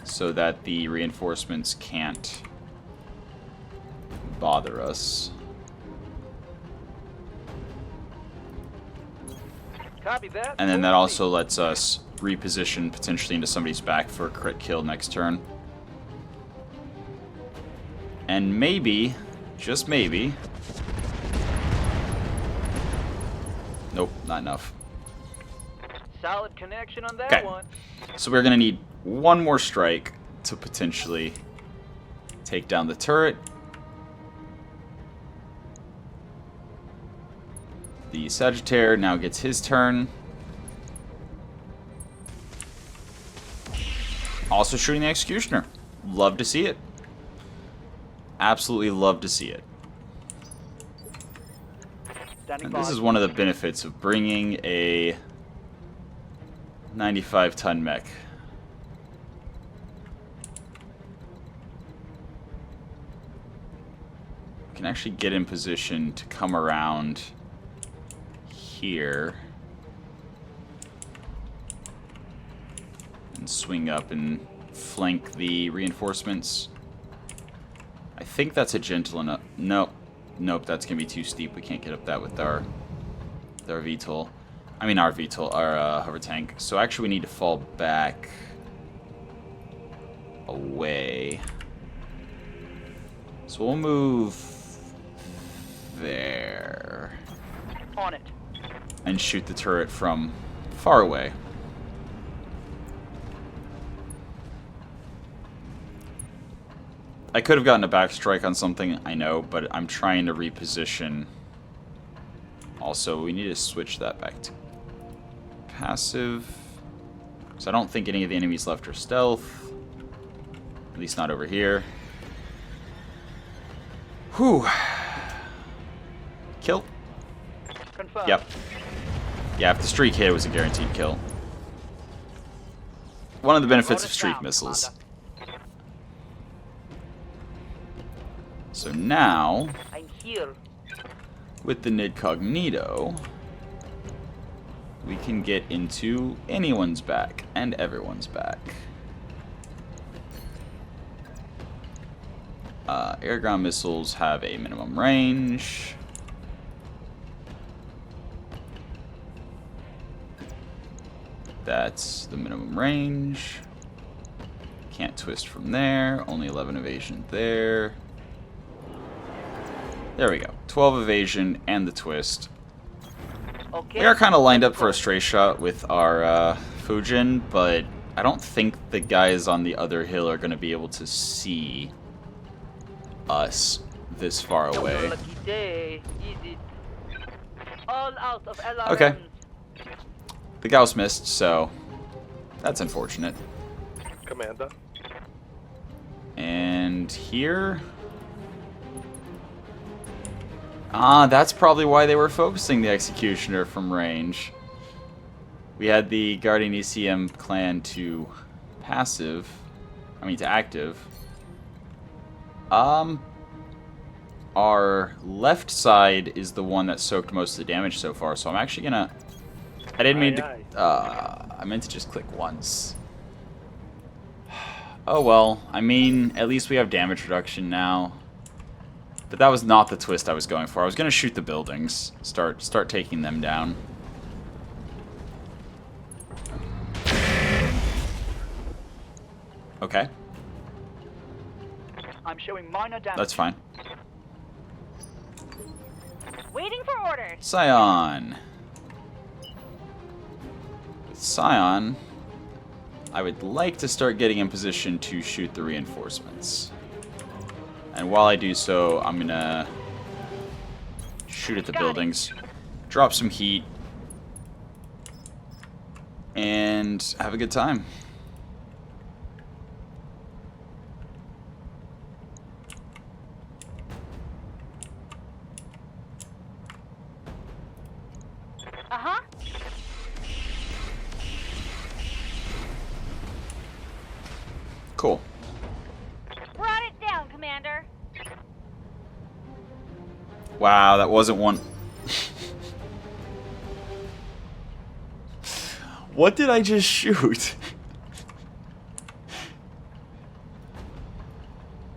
so that the reinforcements can't bother us. Copy that. And then that also lets us reposition potentially into somebody's back for a crit kill next turn. And maybe, just maybe... Nope, not enough. Solid connection on that Okay. one. So we're going to need 1 more strike to potentially take down the turret. The Sagittaire now gets his turn. Also shooting the Executioner. Love to see it. Absolutely love to see it. Standing And this by. is one of the benefits of bringing a 95-ton mech. We can actually get in position to come around here and swing up and flank the reinforcements. I think that's a gentle enough. Nope. Nope, that's gonna be too steep. We can't get up that with our VTOL. I mean our VTOL, our hover tank. So actually we need to fall back away. So we'll move there On it. and shoot the turret from far away. I could have gotten a backstrike on something, I know, but I'm trying to reposition. Also, we need to switch that back to passive. So I don't think any of the enemies left are stealth. At least not over here. Whew. Kill? Confirmed. Yep. Yeah, if the streak hit, it was a guaranteed kill. One of the benefits of Bonus streak round, missiles. Commander. So now, I'm here. with the Nidcognito, we can get into anyone's back and everyone's back. Air-ground missiles have a minimum range. That's the minimum range. Can't twist from there. Only 11 evasion there. There we go. 12 evasion and the twist. Okay. We are kind of lined up for a stray shot with our Fujin, but I don't think the guys on the other hill are going to be able to see us this far Your away. lucky day. Easy. All out of LRMs. Okay. The Gauss missed, so that's unfortunate. Commander. And here... Ah, that's probably why they were focusing the Executioner from range. We had the Guardian ECM clan to passive. I mean to active. Our left side is the one that soaked most of the damage so far, so I'm actually gonna... I didn't mean to... I meant to just click once. Oh well, I mean, at least we have damage reduction now. But that was not the twist I was going for. I was going to shoot the buildings. Start taking them down. Okay, I'm showing minor damage. that's fine. Waiting for orders. Scion. With Scion, I would like to start getting in position to shoot the reinforcements. And while I do so, I'm gonna shoot at the buildings, drop some heat, and have a good time. Uh-huh. Cool. Brought it down, Commander. Wow, that wasn't one. What did I just shoot?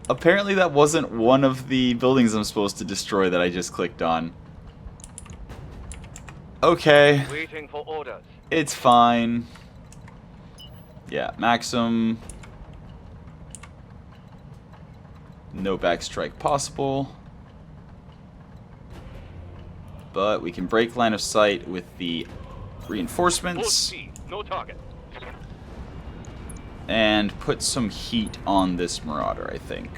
Apparently that wasn't one of the buildings I'm supposed to destroy that I just clicked on. Okay, Waiting for orders. it's fine. Yeah, Maxim. No backstrike possible. But we can break line of sight with the Full reinforcements speed. No target. and put some heat on this Marauder, I think.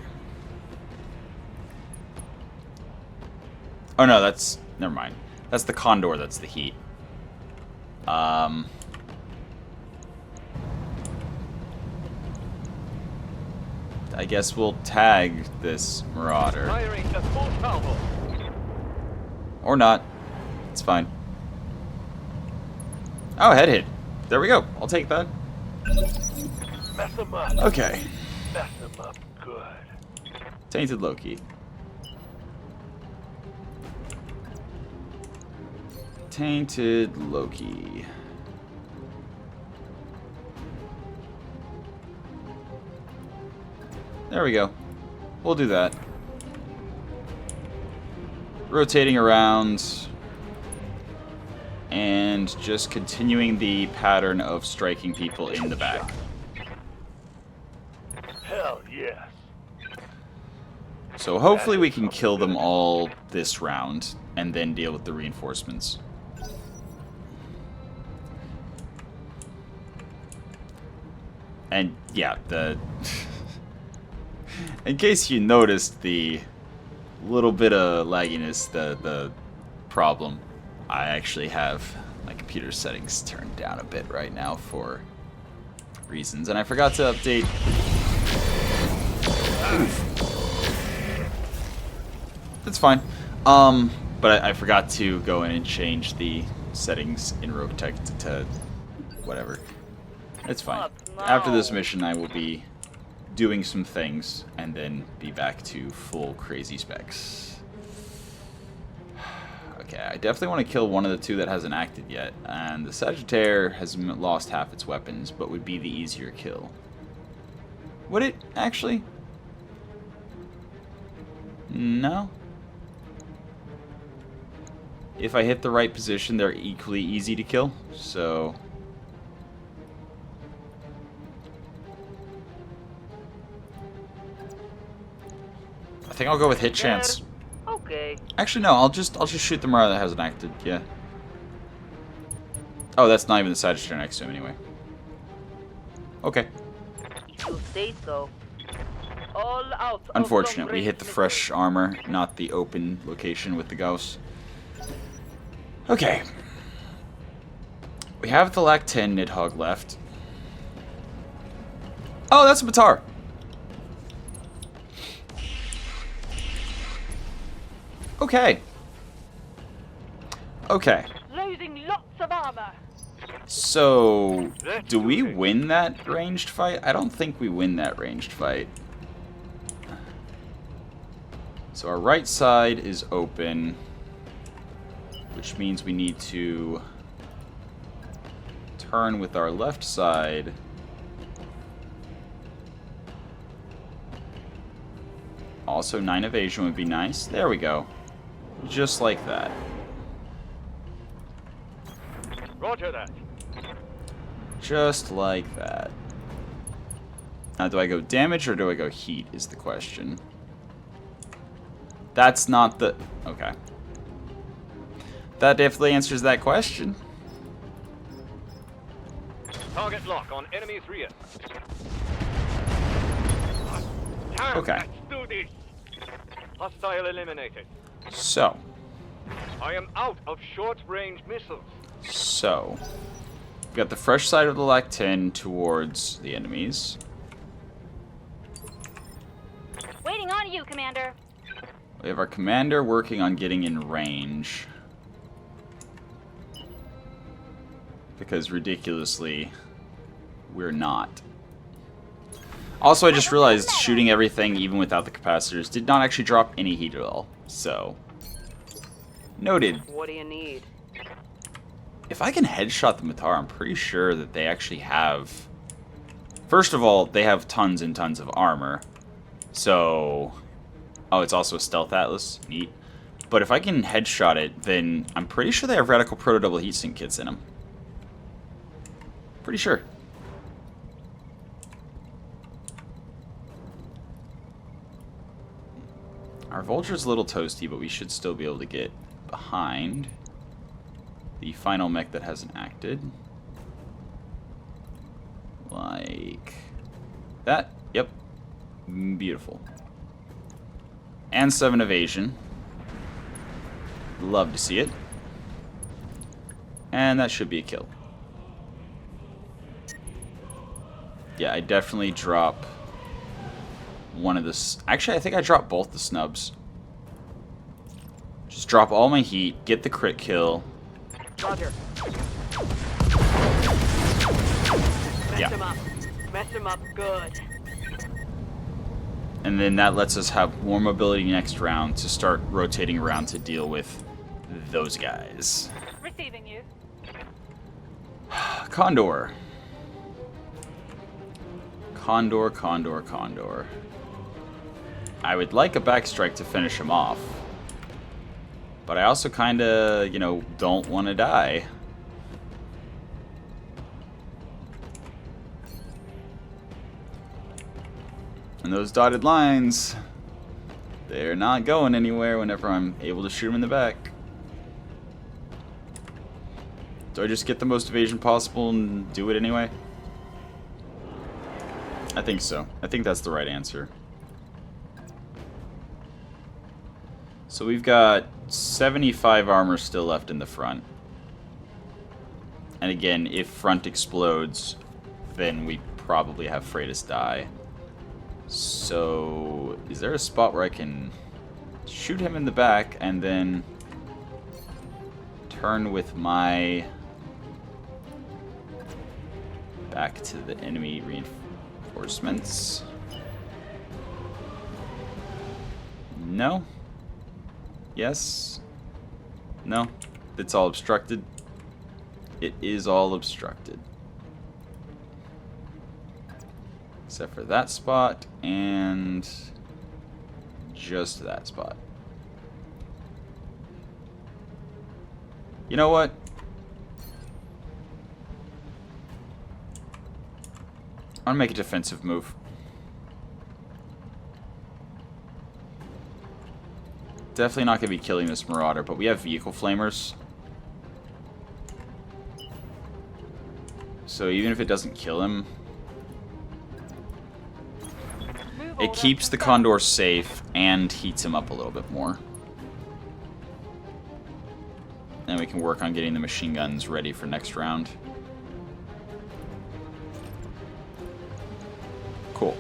Oh no, that's... never mind. That's the Condor that's the heat. I guess we'll tag this Marauder. Firing a full salvo. Or not. It's fine. Oh, head hit. There we go. I'll take that. Mess them up. Okay. Mess them up good. Tainted Loki. Tainted Loki. There we go. We'll do that. Rotating around and just continuing the pattern of striking people in the back. Hell yes. So hopefully we can kill them all this round and then deal with the reinforcements. And yeah, the in case you noticed the little bit of lagginess, the problem, I actually have my computer settings turned down a bit right now for reasons, and I forgot to update. Oof. That's fine. But I forgot to go in and change the settings in Roguetech to whatever. It's fine. After this mission, I will be doing some things and then be back to full crazy specs. Okay, I definitely want to kill one of the two that hasn't acted yet, and the Sagittaire has lost half its weapons, but would be the easier kill. Would it, actually? No? If I hit the right position, they're equally easy to kill, so... I think I'll go with hit chance. Okay. Actually, no. I'll just shoot the Marauder that hasn't acted. Yeah. Oh, that's not even the Sagittaire next to him anyway. Okay. If you say so. All out. Unfortunate, we hit the fresh armor, not the open location with the Gauss. Okay. We have the Lac 10 Nidhogg left. Oh, that's a Batar. Okay. Okay. Losing lots of armor. So, do we win that ranged fight? I don't think we win that ranged fight. So our right side is open, which means we need to turn with our left side. Also, 9 evasion would be nice. There we go. Just like that. Roger that. Just like that. Now, do I go damage or do I go heat is the question. That's not the... Okay. That definitely answers that question. Target lock on enemy's rear. Okay. Let's do this. Hostile eliminated. So. I am out of short-range missiles. So. We've got the fresh side of the Lactin towards the enemies. Waiting on you, Commander. We have our commander working on getting in range. Because ridiculously, we're not. Also, I just realized shooting everything, even without the capacitors, did not actually drop any heat at all. So, noted. What do you need? If I can headshot the Matar, I'm pretty sure that they actually have... First of all, they have tons and tons of armor. So... Oh, it's also a stealth atlas. Neat. But if I can headshot it, then I'm pretty sure they have radical proto double heatsink kits in them. Pretty sure. Our Vulture's a little toasty, but we should still be able to get behind the final mech that hasn't acted. Like that. Yep. Beautiful. And 7 evasion. Love to see it. And that should be a kill. Yeah, I definitely drop one of the... Actually, I think I dropped both the snubs. Just drop all my heat, get the crit kill. Roger. Yeah. Mess him up good. And then that lets us have more mobility next round to start rotating around to deal with those guys. Receiving you. Condor. Condor, Condor, Condor. I would like a backstrike to finish him off. But I also kind of, you know, don't want to die. And those dotted lines, they're not going anywhere whenever I'm able to shoot them in the back. Do I just get the most evasion possible and do it anyway? I think so. I think that's the right answer. So we've got 75 armor still left in the front. And again, if front explodes, then we probably have Freitas die. So, is there a spot where I can shoot him in the back and then turn with my back to the enemy reinforcements? No? Yes? No? It's all obstructed? It is all obstructed. Except for that spot and just that spot. You know what? I'm gonna make a defensive move. Definitely not gonna be killing this Marauder, but we have vehicle flamers. So even if it doesn't kill him, it keeps the Condor safe and heats him up a little bit more. And we can work on getting the machine guns ready for next round. Cool.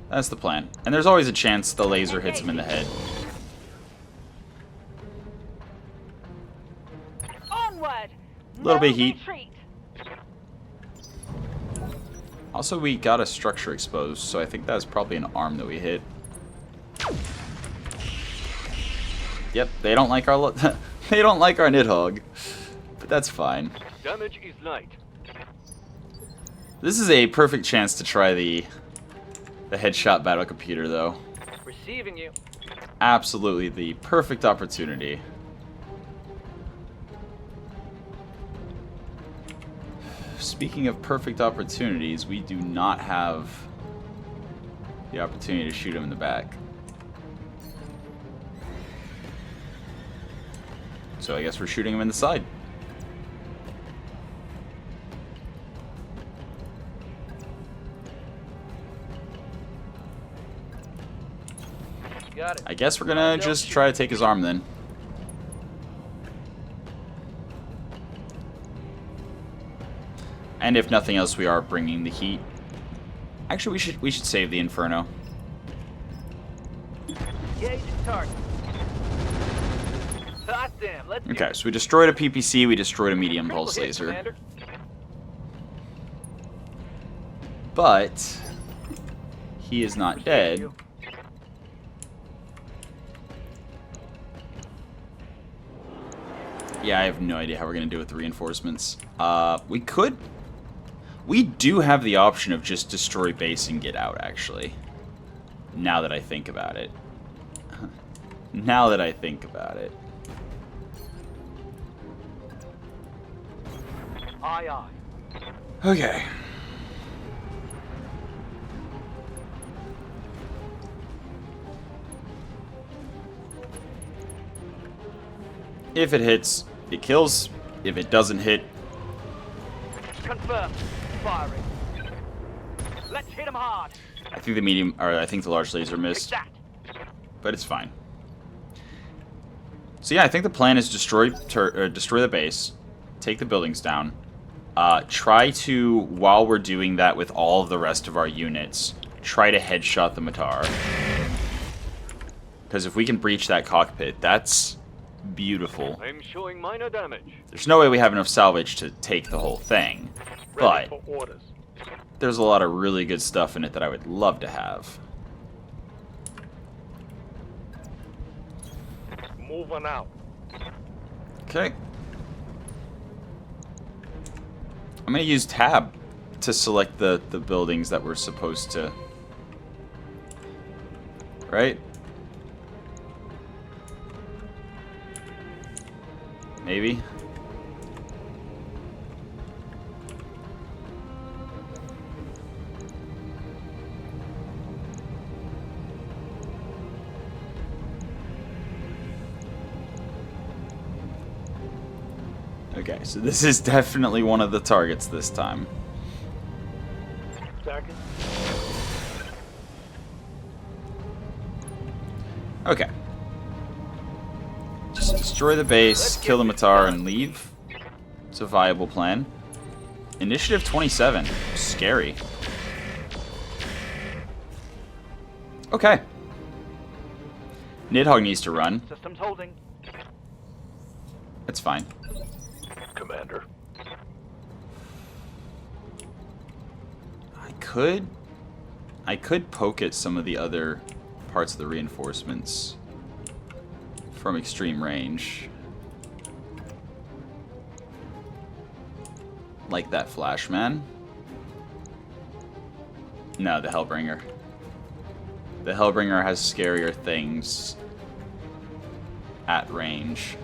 That's the plan. And there's always a chance the laser hits him in the head. Onward. A little bit of heat. Retreat. Also, we got a structure exposed, so I think that was probably an arm that we hit. Yep, they don't like our they don't like our Nidhogg, but that's fine. Damage is light. This is a perfect chance to try the headshot battle computer, though. Receiving you. Absolutely the perfect opportunity. speaking of perfect opportunities, we do not have the opportunity to shoot him in the back. So I guess we're shooting him in the side. Got it. I guess we're gonna just try to take his arm then. And if nothing else, we are bringing the heat. Actually, we should save the Inferno. Engage target. Hot damn, let's do Okay, it. so we destroyed a PPC, we destroyed a medium Critical pulse hit, laser. Commander. But he is not dead. You. Yeah, I have no idea how we're going to do with the reinforcements. We do have the option of just destroy base and get out, actually. Now that I think about it. Now that I think about it. Aye, aye. Okay. If it hits, it kills. If it doesn't hit, Confirm. Firing. Let's hit him hard. I think the medium, or I think the large laser Take missed, that. but it's fine. So yeah, I think the plan is destroy the base, take the buildings down, try to, while we're doing that with all of the rest of our units, try to headshot the Matar. Because if we can breach that cockpit, that's beautiful. I'm showing minor damage. There's no way we have enough salvage to take the whole thing, Ready but for orders. there's a lot of really good stuff in it that I would love to have. Moving out. Okay. I'm going to use tab to select the buildings that we're supposed to... Right? Maybe? Okay, so this is definitely one of the targets this time. Target. Okay. Just destroy the base, kill the Matar, and leave. It's a viable plan. Initiative 27. Scary. Okay. Nidhogg needs to run. Systems holding. That's fine. Commander. I could poke at some of the other parts of the reinforcements from extreme range. Like that Flashman. No, the Hellbringer. The Hellbringer has scarier things at range.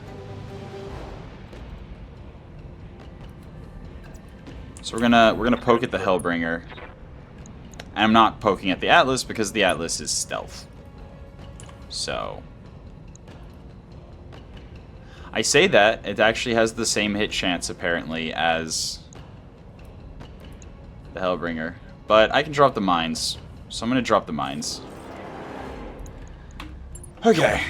So we're gonna poke at the Hellbringer. And I'm not poking at the Atlas because the Atlas is stealth. So I say that it actually has the same hit chance apparently as the Hellbringer, but I can drop the mines, so I'm gonna drop the mines. Okay.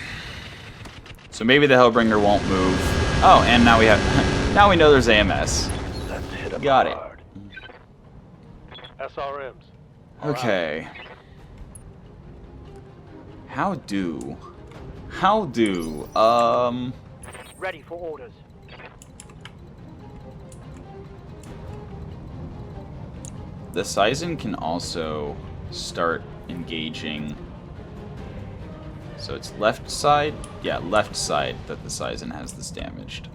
So maybe the Hellbringer won't move. Oh, and now we have now we know there's AMS. Let's hit him Got it. hard. SRMs. Okay. How do Ready for orders. the Sizen can also start engaging. So it's left side? Yeah, left side that the Sizen has this damaged.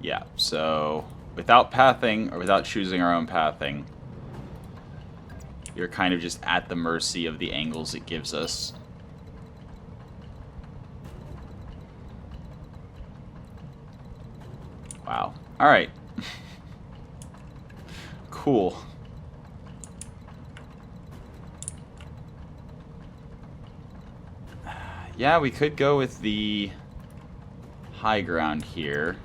Yeah, so without pathing, or without choosing our own pathing, you're kind of just at the mercy of the angles it gives us. Wow. Alright. Cool. Yeah, we could go with the high ground here.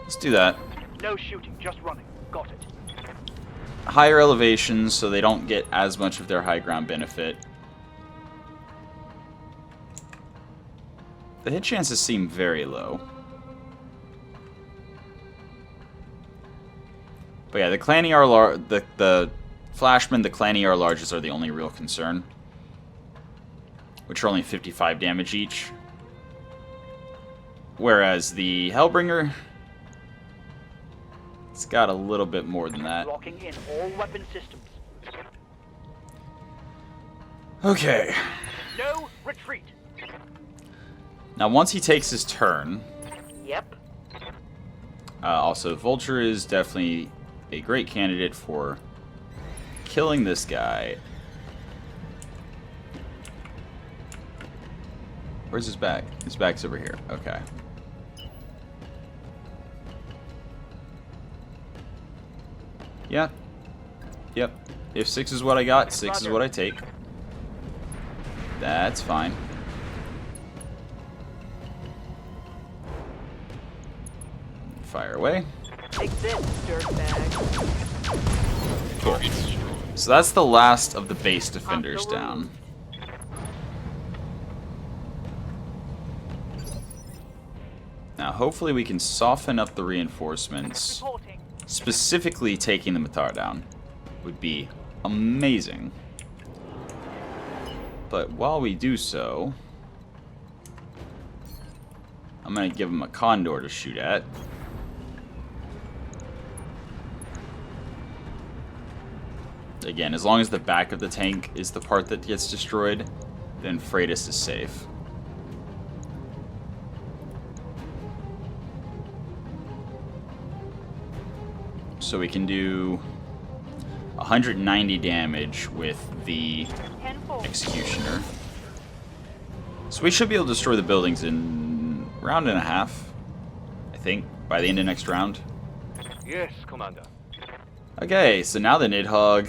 Let's do that. No shooting, just running. Got it. Higher elevations so they don't get as much of their high ground benefit. The hit chances seem very low. But yeah, the Clanny are the Flashmen, the Clanny are larges are the only real concern. Which are only 55 damage each. Whereas the Hellbringer, it's got a little bit more than that. Locking in all weapon systems. Okay. No retreat. Now once he takes his turn, Yep. also Vulture is definitely a great candidate for killing this guy. Where's his back? His back's over here. Okay. Yeah. Yep. If 6 is what I got, 6 is what I take. That's fine. Fire away. Take this, dirtbag. Cool. So that's the last of the base defenders down. Now, hopefully we can soften up the reinforcements. Reporting. Specifically taking the Matar down would be amazing. But while we do so, I'm going to give him a Condor to shoot at. Again, as long as the back of the tank is the part that gets destroyed, then Freitas is safe. So we can do 190 damage with the 10-4. Executioner. So we should be able to destroy the buildings in round and a half, I think, by the end of next round. Yes, Commander. Okay, so now the Nidhogg.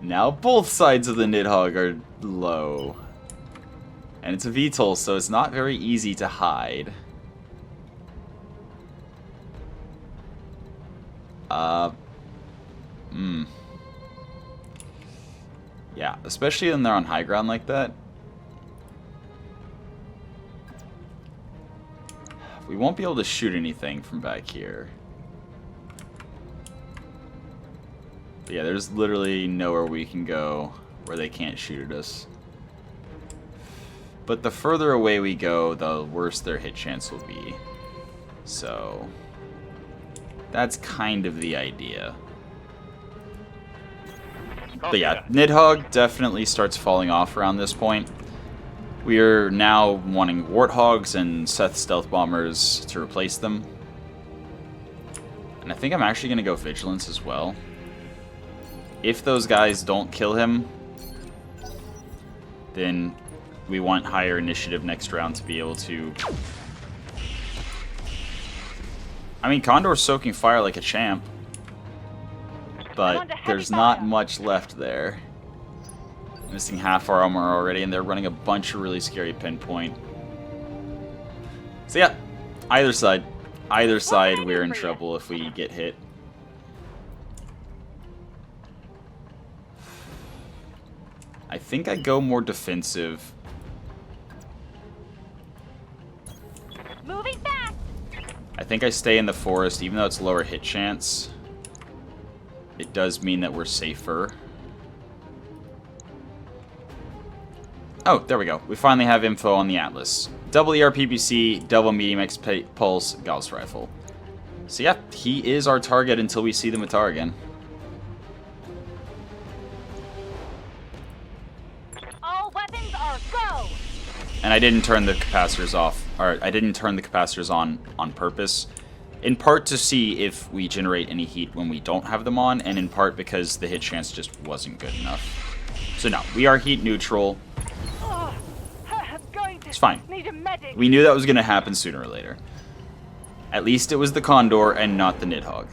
Now both sides of the Nidhogg are low. And it's a VTOL, so it's not very easy to hide. Yeah, especially when they're on high ground like that. We won't be able to shoot anything from back here. But yeah, there's literally nowhere we can go where they can't shoot at us. But the further away we go, the worse their hit chance will be. So that's kind of the idea. But yeah, Nidhogg definitely starts falling off around this point. We are now wanting Warthogs and Seth Stealth Bombers to replace them. And I think I'm actually going to go Vigilance as well. If those guys don't kill him, then we want higher initiative next round to be able to... I mean, Condor's soaking fire like a champ. But there's not much left there. Missing half our armor already, and they're running a bunch of really scary pinpoint. So yeah, either side, we're in trouble if we get hit. I think I go more defensive. Moving fast. I think I stay in the forest, even though it's lower hit chance. It does mean that we're safer. Oh, there we go. We finally have info on the Atlas. Double ERPBC, double medium X pulse, Gauss rifle. So yeah, he is our target until we see the Matar again. All weapons are go. And I didn't turn the capacitors off, or I didn't turn the capacitors on purpose. In part to see if we generate any heat when we don't have them on, and in part because the hit chance just wasn't good enough. So no, we are heat neutral. Oh, I'm going to It's fine. need a medic. We knew that was going to happen sooner or later. At least it was the Condor and not the Nidhogg.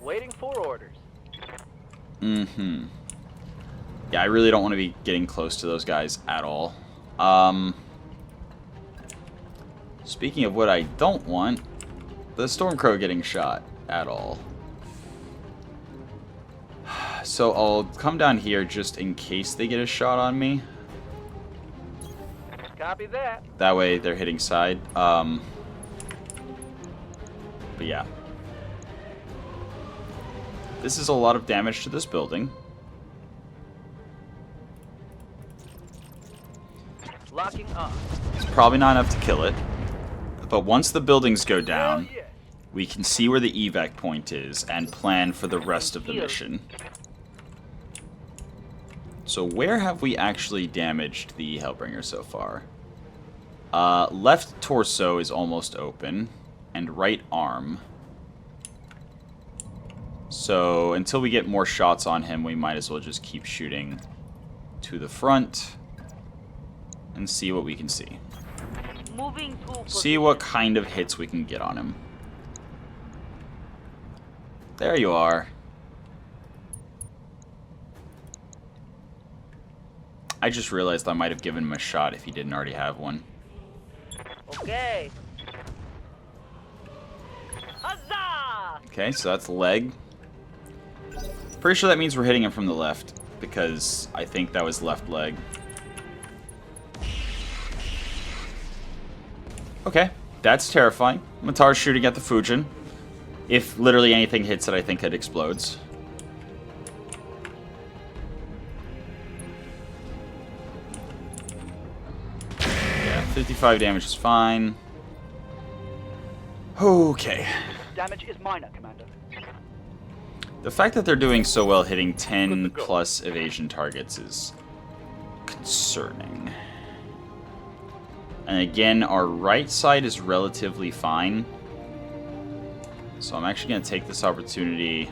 Waiting for orders. Mm-hmm. Yeah, I really don't want to be getting close to those guys at all. Speaking of what I don't want, the Stormcrow getting shot at all. So I'll come down here just in case they get a shot on me. Copy that. That way they're hitting side. But yeah. This is a lot of damage to this building. Locking on. It's probably not enough to kill it. But once the buildings go down, Hell yeah. we can see where the evac point is and plan for the rest of the mission. So where have we actually damaged the Hellbringer so far? Left torso is almost open, and right arm. So until we get more shots on him, we might as well just keep shooting to the front and see what we can see. Moving to See what kind of hits we can get on him. There you are. I just realized I might have given him a shot if he didn't already have one. Okay. Huzzah! Okay, so that's leg. Pretty sure that means we're hitting him from the left, because I think that was left leg. Okay, that's terrifying. Matar's shooting at the Fujin. If literally anything hits it, I think it explodes. Yeah, 55 damage is fine. Okay. Damage is minor, Commander. The fact that they're doing so well hitting 10 plus evasion targets is concerning. And again, our right side is relatively fine. So I'm actually going to take this opportunity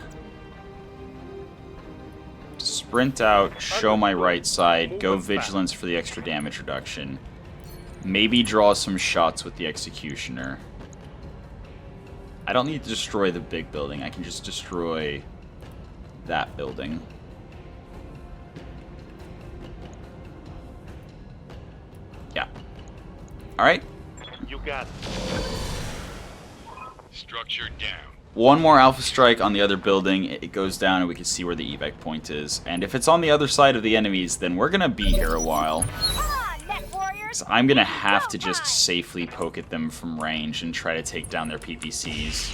to sprint out, show my right side, go vigilance for the extra damage reduction. Maybe draw some shots with the Executioner. I don't need to destroy the big building. I can just destroy that building. Yeah. Alright. You got it. Structure down. One more Alpha Strike on the other building. It goes down and we can see where the evac point is. And if it's on the other side of the enemies, then we're going to be here a while. Come on, Mechwarriors. So I'm going to have to just safely poke at them from range and try to take down their PPCs.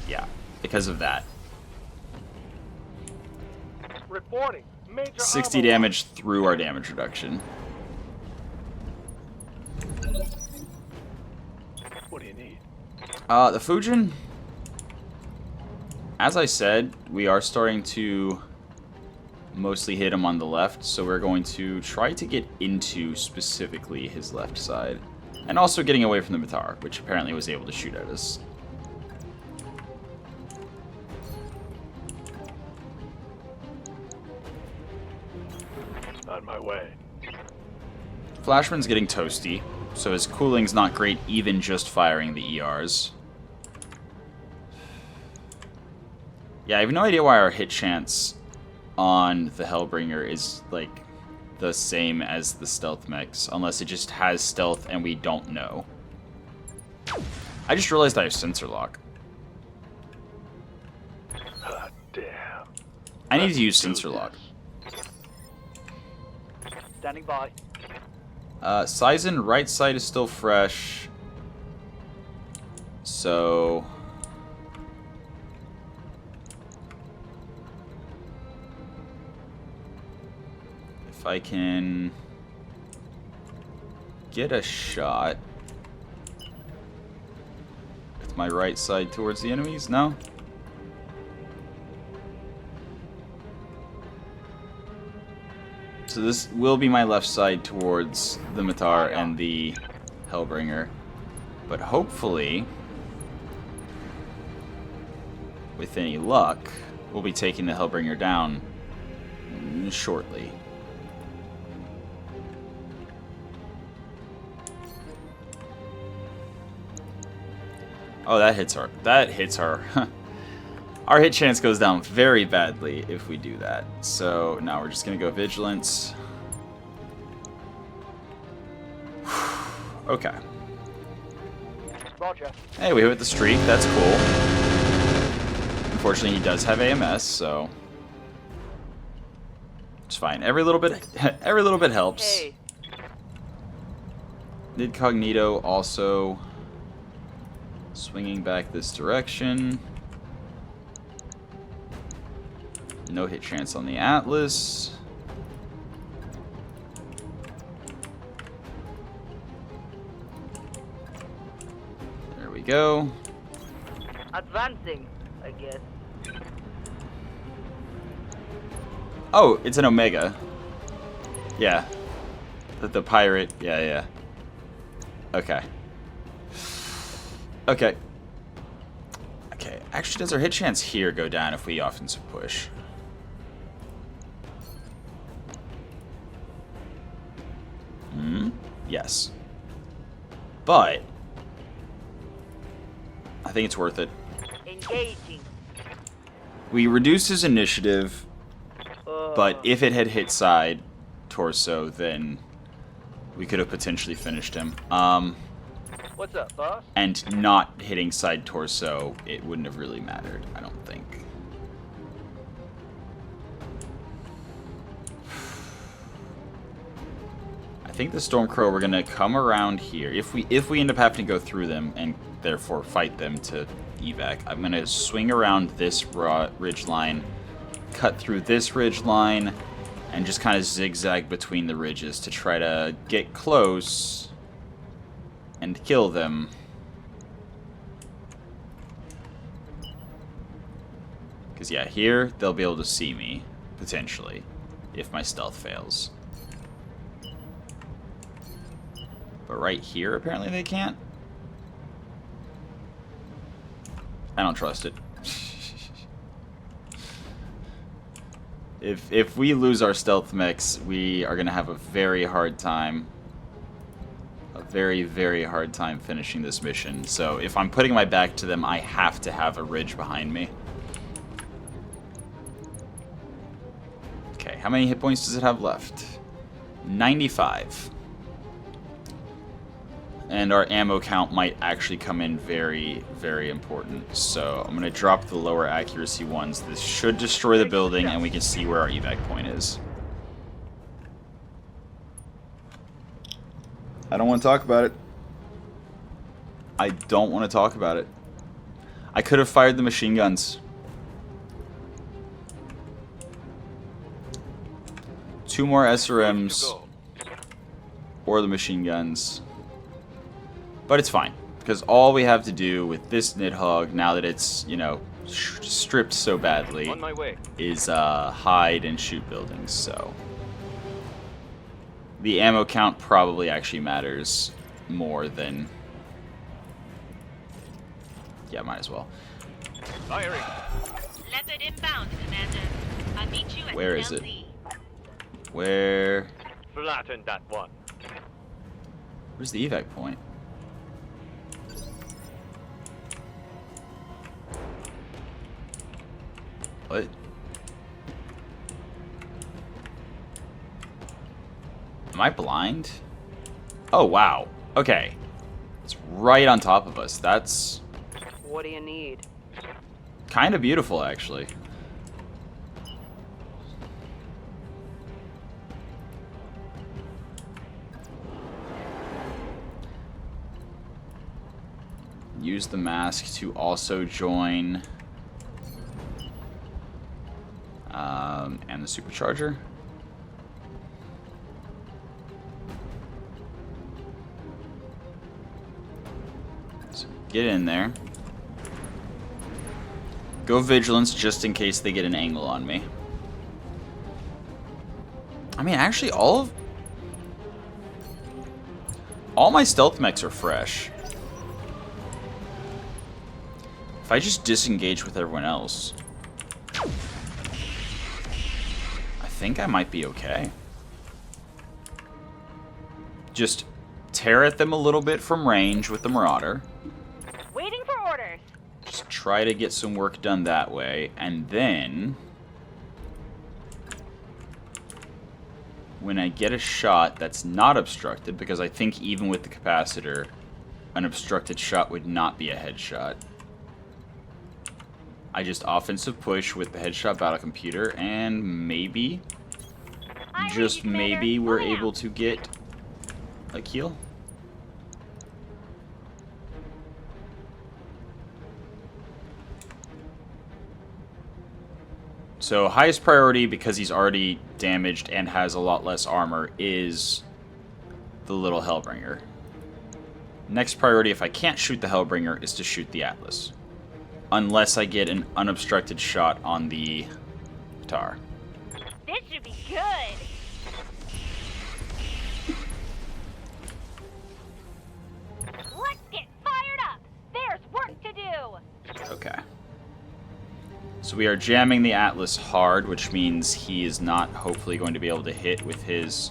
Yeah, because of that. Reporting. Major 60 armor damage through our damage reduction. What do you need? The Fujin, as I said, we are starting to mostly hit him on the left, so we're going to try to get into specifically his left side. And also getting away from the Matar, which apparently was able to shoot at us. On my way. Flashman's getting toasty, so his cooling's not great even just firing the ERs. Yeah, I have no idea why our hit chance on the Hellbringer is, like, the same as the stealth mechs, unless it just has stealth and we don't know. I just realized I have sensor lock. Hot damn. I need to use sensor lock. Standing by. Sizen right side is still fresh. So if I can get a shot with my right side towards the enemies, no? So this will be my left side towards the Matar and the Hellbringer. But hopefully, with any luck, we'll be taking the Hellbringer down shortly. Oh, that hits our. That hits our. Our hit chance goes down very badly if we do that. So now we're just gonna go vigilance. Okay. Roger. Hey, we hit the streak. That's cool. Unfortunately, he does have AMS, so it's fine. Every little bit helps. Hey, Incognito also swinging back this direction. No hit chance on the Atlas. There we go. advancing, I guess. Oh, it's an Omega. Yeah. The pirate. Yeah. Okay. Okay. Okay. Actually, does our hit chance here go down if we offensive push? Yes. But I think it's worth it. Engaging. We reduced his initiative, but if it had hit side torso, then we could have potentially finished him. What's up, boss? And not hitting side torso, it wouldn't have really mattered, I don't think. I think the Stormcrow, we're gonna come around here. If we end up having to go through them and therefore fight them to evac, I'm gonna swing around this ridge line, cut through this ridge line, and just kind of zigzag between the ridges to try to get close and kill them. Because yeah, here they'll be able to see me, potentially, if my stealth fails. But right here, apparently they can't. I don't trust it. If we lose our stealth mechs, we are going to have a very hard time. A very, very hard time finishing this mission. So if I'm putting my back to them, I have to have a ridge behind me. Okay, how many hit points does it have left? 95. And our ammo count might actually come in very, very important. So I'm going to drop the lower accuracy ones. This should destroy the building, and we can see where our evac point is. I don't want to talk about it. I don't want to talk about it. I could have fired the machine guns. 2 more SRMs or the machine guns. But it's fine, because all we have to do with this Nidhogg, now that it's, you know, stripped so badly, On my way. is hide and shoot buildings, so the ammo count probably actually matters more than... Yeah, might as well. Firing. Leopard inbound, Commander. I'll meet you at Where is it? LZ. Where... Flatten that one. Where's the evac point? What? Am I blind? Oh, wow. Okay. It's right on top of us. That's What do you need? kind of beautiful, actually. Use the mask to also join... and the supercharger. So get in there. Go vigilance just in case they get an angle on me. I mean, actually, all my stealth mechs are fresh. If I just disengage with everyone else, I think I might be okay. Just tear at them a little bit from range with the Marauder. Waiting for orders. Just try to get some work done that way, and then when I get a shot that's not obstructed, because I think even with the capacitor, an obstructed shot would not be a headshot. I just offensive push with the headshot battle computer, and maybe, just maybe, we're able to get a kill. So highest priority, because he's already damaged and has a lot less armor, is the little Hellbringer. Next priority, if I can't shoot the Hellbringer, is to shoot the Atlas. Unless I get an unobstructed shot on the Tar. This should be good. Let's get fired up. There's work to do. Okay. So we are jamming the Atlas hard, which means he is not hopefully going to be able to hit with his...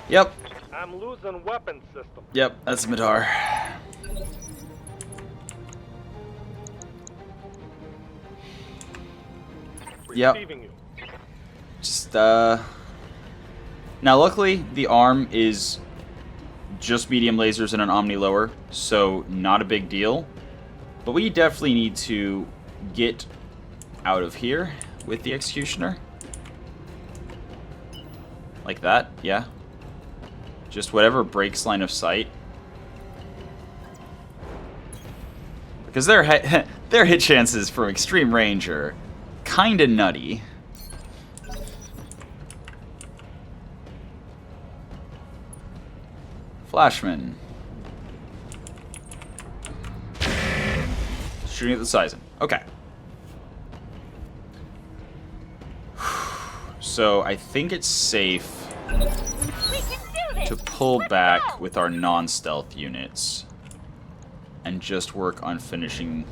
Yep. I'm losing weapon system. Yep, that's Madar. Yep. Receiving you. Just, Now, luckily, the arm is just medium lasers and an Omni lower, so not a big deal. But we definitely need to get out of here with the Executioner. Like that, yeah. Just whatever breaks line of sight. Because their hit chances from extreme range are kinda nutty. Flashman. Shooting at the Sizen. Okay. So I think it's safe to pull back with our non-stealth units and just work on finishing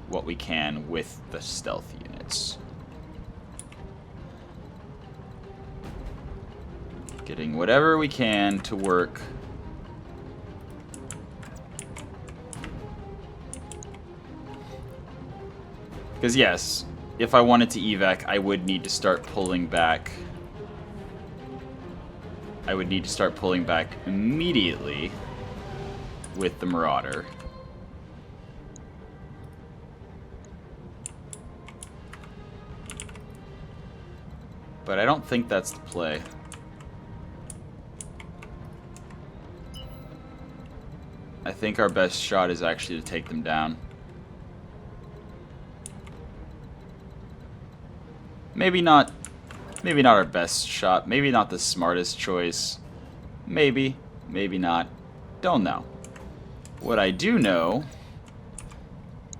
what we can with the stealth units. Getting whatever we can to work. Because yes, if I wanted to evac, I would need to start pulling back. I would need to start pulling back immediately with the Marauder. But I don't think that's the play. I think our best shot is actually to take them down. Maybe not our best shot. Maybe not the smartest choice. Maybe not. Don't know. What I do know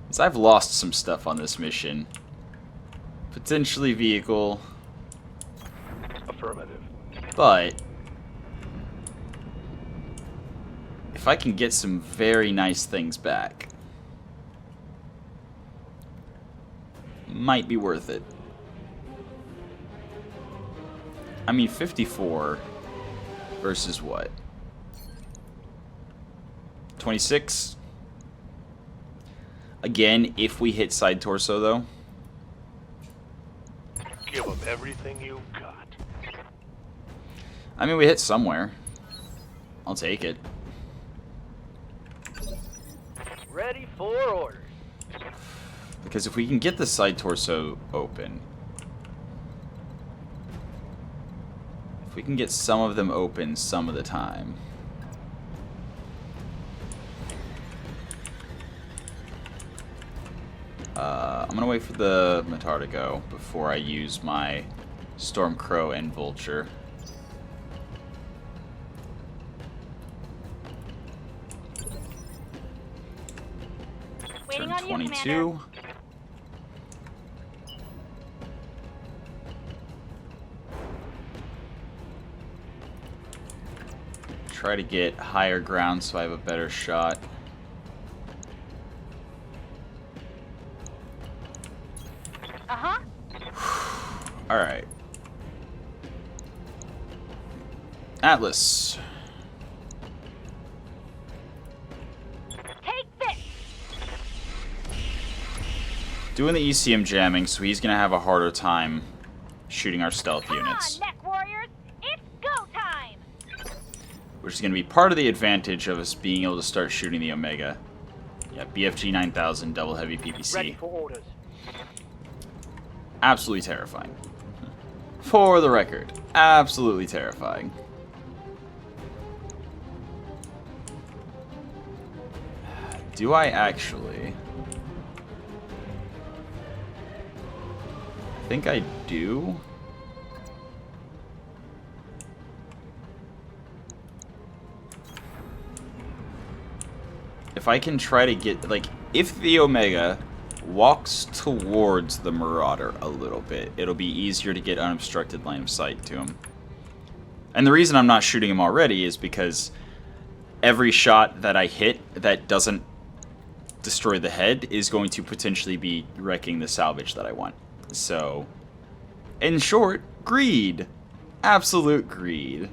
is I've lost some stuff on this mission. Potentially vehicle. Affirmative. But if I can get some very nice things back, might be worth it. I mean, 54 versus what? 26? Again, if we hit side torso, though. Give them everything you've got. I mean, we hit somewhere. I'll take it. Ready for orders. Because if we can get the side torso open, if we can get some of them open some of the time. I'm gonna wait for the Matar to go before I use my Stormcrow and Vulture. Waiting Turn on you, 22. Commander. Try to get higher ground so I have a better shot. Uh-huh. Alright. Atlas. Take this. Doing the ECM jamming, so he's going to have a harder time shooting our stealth Come units. on, Mechwarriors. It's go time. Which is going to be part of the advantage of us being able to start shooting the Omega. Yeah, BFG 9000, double heavy PPC. Ready for orders. Absolutely terrifying. For the record, absolutely terrifying. Do I actually? I think I do. If I can try to get, like, if the Omega walks towards the Marauder a little bit, it'll be easier to get unobstructed line of sight to him. And the reason I'm not shooting him already is because every shot that I hit that doesn't destroy the head is going to potentially be wrecking the salvage that I want. So, in short, greed. Absolute greed.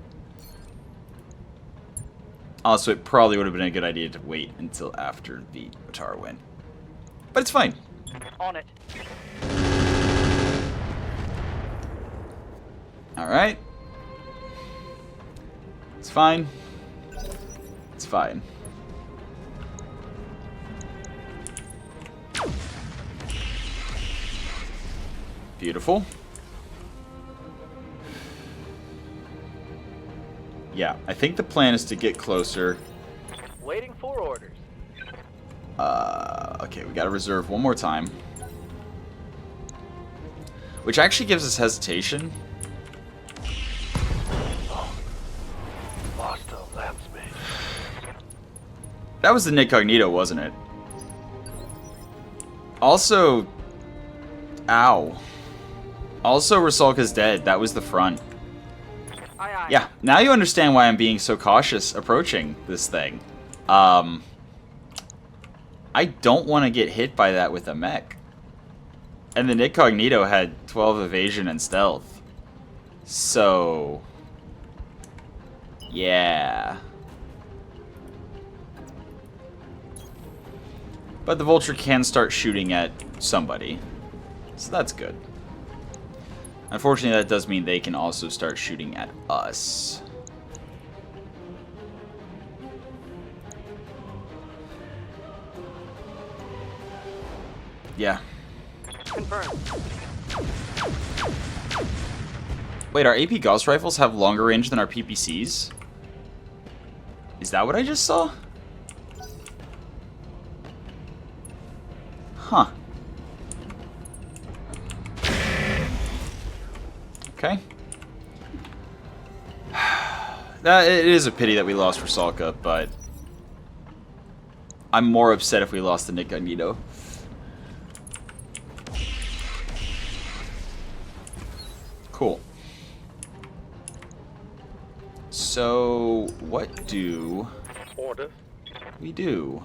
Also, it probably would have been a good idea to wait until after the Otara win. But it's fine. On it. Alright. It's fine. It's fine. Beautiful. Yeah, I think the plan is to get closer. Waiting for orders. Okay, we gotta reserve one more time. Which actually gives us hesitation. Master lamps me. That was the Incognito, wasn't it? Also... Ow. Also, Rusalka's dead. That was the front. Aye, aye. Yeah, now you understand why I'm being so cautious approaching this thing. I don't want to get hit by that with a mech. And the Incognito had 12 evasion and stealth. So... yeah. But the Vulture can start shooting at somebody. So that's good. Unfortunately, that does mean they can also start shooting at us. Yeah. Confirmed. Wait, our AP Gauss rifles have longer range than our PPCs? Is that what I just saw? Huh. Okay. It is a pity that we lost Rusalka, but I'm more upset if we lost the Incognito. Cool. So, what do Order. we do?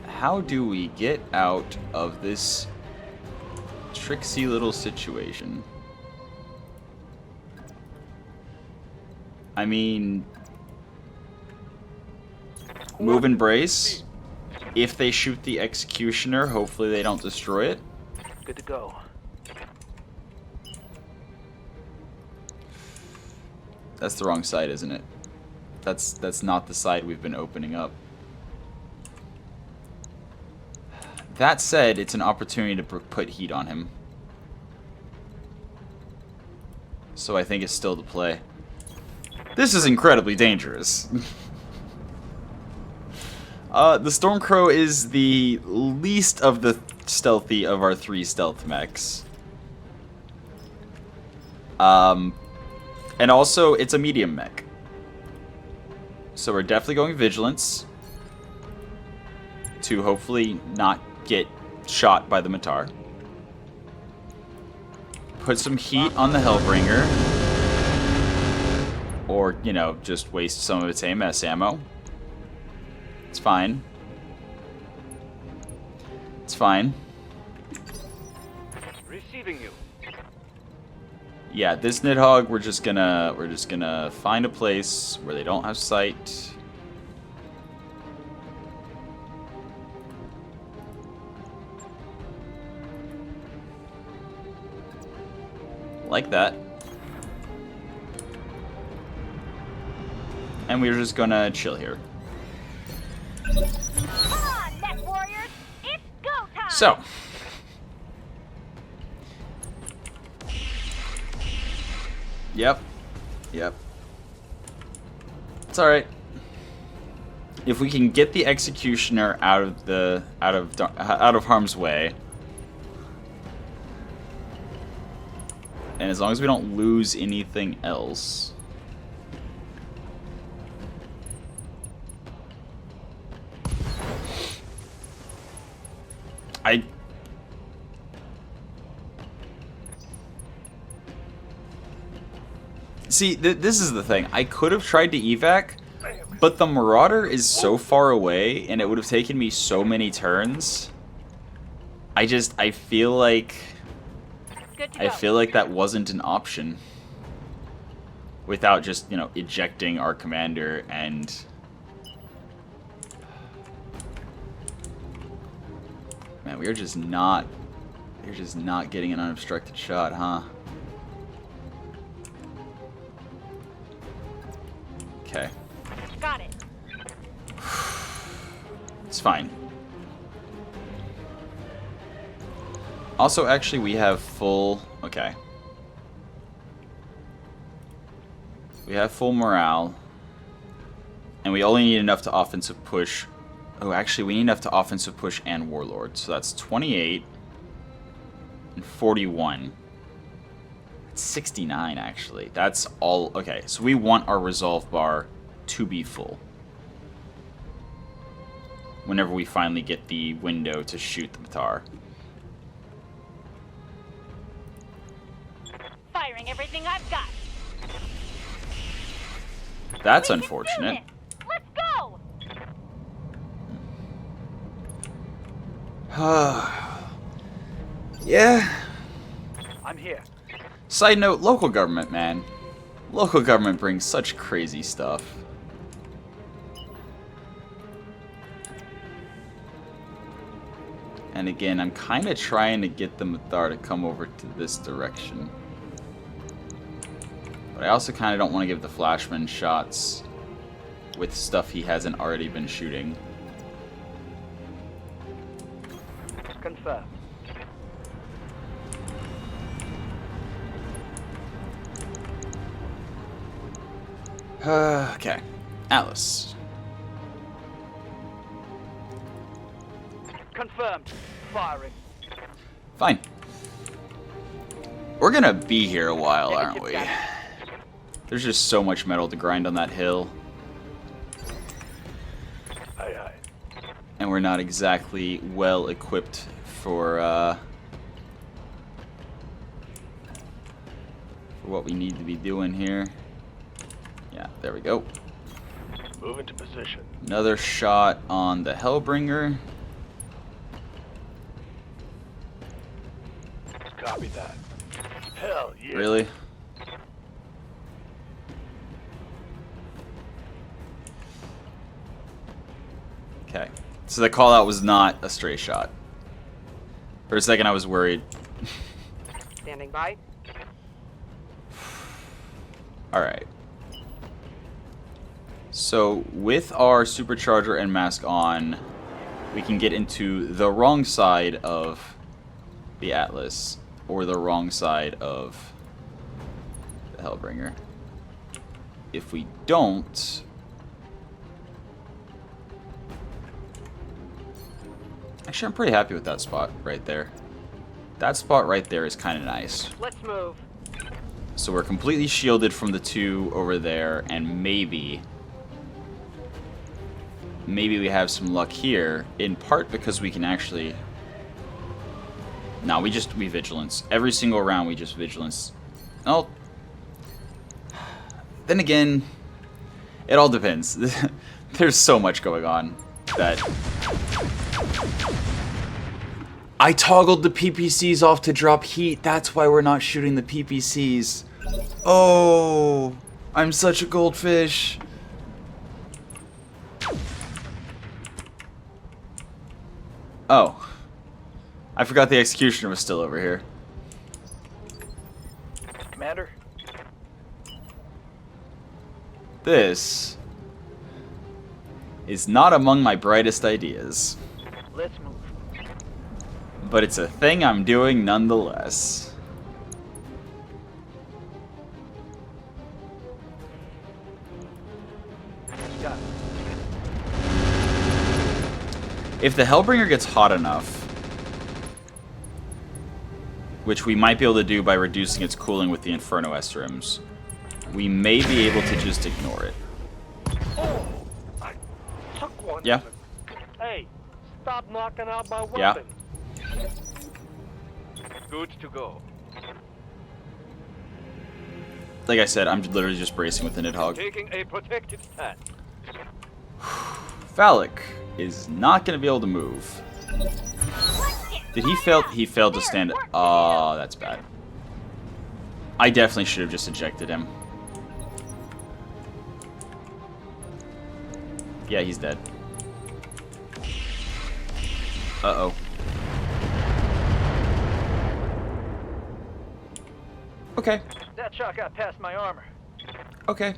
How do we get out of this tricksy little situation? I mean, move and brace. If they shoot the Executioner, hopefully they don't destroy it. Good to go. That's the wrong side, isn't it? That's not the side we've been opening up. That said, it's an opportunity to put heat on him. So I think it's still the play. This is incredibly dangerous. The Stormcrow is the least of the stealthy of our 3 stealth mechs. And also, it's a medium mech. So we're definitely going Vigilance to hopefully not get shot by the Matar. Put some heat on the Hellbringer. Or, you know, just waste some of its AMS ammo. It's fine. It's fine. Receiving you. Yeah, this Nidhogg, we're just gonna find a place where they don't have sight. Like that. And we're just gonna chill here. Come on, Mechwarriors! It's go time! So. Yep. It's alright. If we can get the Executioner out of harm's way, and as long as we don't lose anything else. See, this is the thing. I could have tried to evac, but the Marauder is so far away, and it would have taken me so many turns. I feel like that wasn't an option. Without just, you know, ejecting our commander and... Man, we're just not getting an unobstructed shot, huh? Okay. Got it. It's fine. Also, actually, we have full... Okay. We have full morale. And we only need enough to offensive push... Oh, actually, we need enough to offensive push and Warlord. So that's 28 and 41. That's 69, actually. That's all... Okay, so we want our resolve bar to be full. Whenever we finally get the window to shoot the Matar. Firing everything I've got. That's We can do unfortunate. this. Let's go! Yeah. I'm here. Side note, local government, man. Local government brings such crazy stuff. And again, I'm kind of trying to get the Mathar to come over to this direction. But I also kind of don't want to give the Flashman shots with stuff he hasn't already been shooting. Confirmed. Okay. Atlas. Confirmed. Firing. Fine. We're gonna be here a while, aren't we? There's just so much metal to grind on that hill. Aye, aye. And we're not exactly well equipped for what we need to be doing here. Yeah, there we go. Move into position. Another shot on the Hellbringer. Copy that. Hell yeah. Really? Okay. So the call out was not a stray shot. For a second I was worried. Standing by. Alright. So with our supercharger and mask on, we can get into the wrong side of the Atlas, or the wrong side of the Hellbringer. If we don't, actually I'm pretty happy with that spot right there. That spot right there is kind of nice. Let's move. So we're completely shielded from the two over there, and maybe we have some luck here, in part because we can actually No, we vigilance. Every single round we just vigilance. Oh. Then again, it all depends. There's so much going on that... I toggled the PPCs off to drop heat. That's why we're not shooting the PPCs. Oh, I'm such a goldfish. Oh. I forgot the executioner was still over here. Commander? This is not among my brightest ideas. Let's move. But it's a thing I'm doing nonetheless. Got it. If the Hellbringer gets hot enough, which we might be able to do by reducing its cooling with the Inferno SRMs, we may be able to just ignore it. Oh, I took one. Yeah. Hey, stop knocking out my weapon. Yeah. Good to go. Like I said, I'm literally just bracing with the Nidhogg. Taking a protective stand. Phallic is not going to be able to move. Did he fail? He failed to stand. Oh, that's bad. I definitely should have just ejected him. Yeah, he's dead. Uh-oh. Okay. That shot got past my armor. Okay.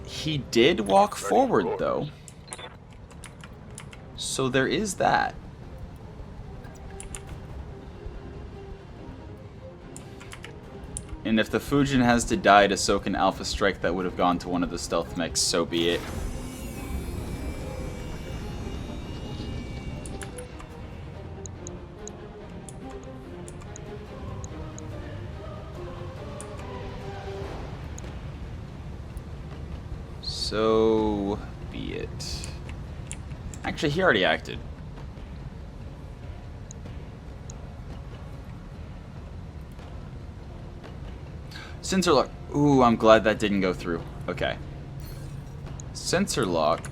He did walk forward, though. So there is that. And if the Fujin has to die to soak an Alpha Strike that would have gone to one of the stealth mechs, so be it. So be it. Actually, he already acted. Sensor lock. Ooh, I'm glad that didn't go through. Okay. Sensor lock.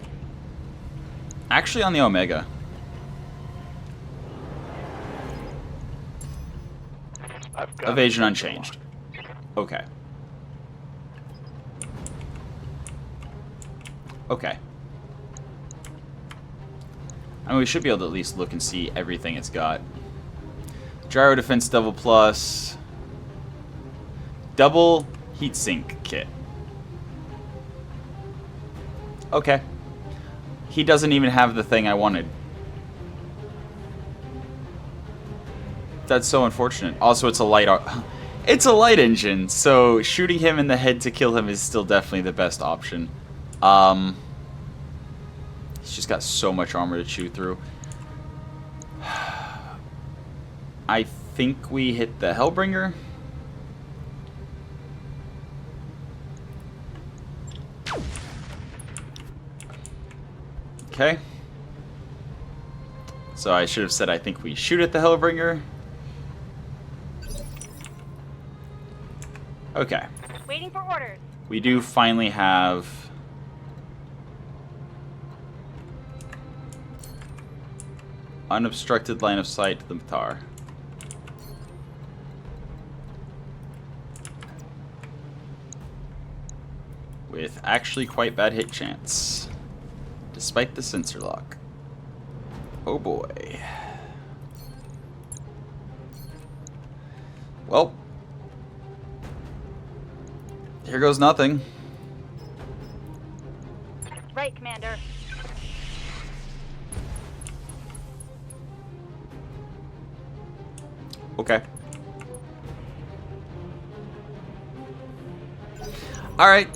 Actually on the Omega. Evasion unchanged. Okay. Okay. I mean, we should be able to at least look and see everything it's got. Gyro defense double plus. Double heatsink kit. Okay. He doesn't even have the thing I wanted. That's so unfortunate. Also, it's a light it's a light engine, so shooting him in the head to kill him is still definitely the best option. He's just got so much armor to chew through. I think we hit the Hellbringer. Okay. So I should have said I think we shoot at the Hellbringer. Okay. Waiting for orders. We do finally have unobstructed line of sight to the Matar. With actually quite bad hit chance. Despite the sensor lock. Oh boy. Well. Here goes nothing. Right, Commander. Okay. Alright.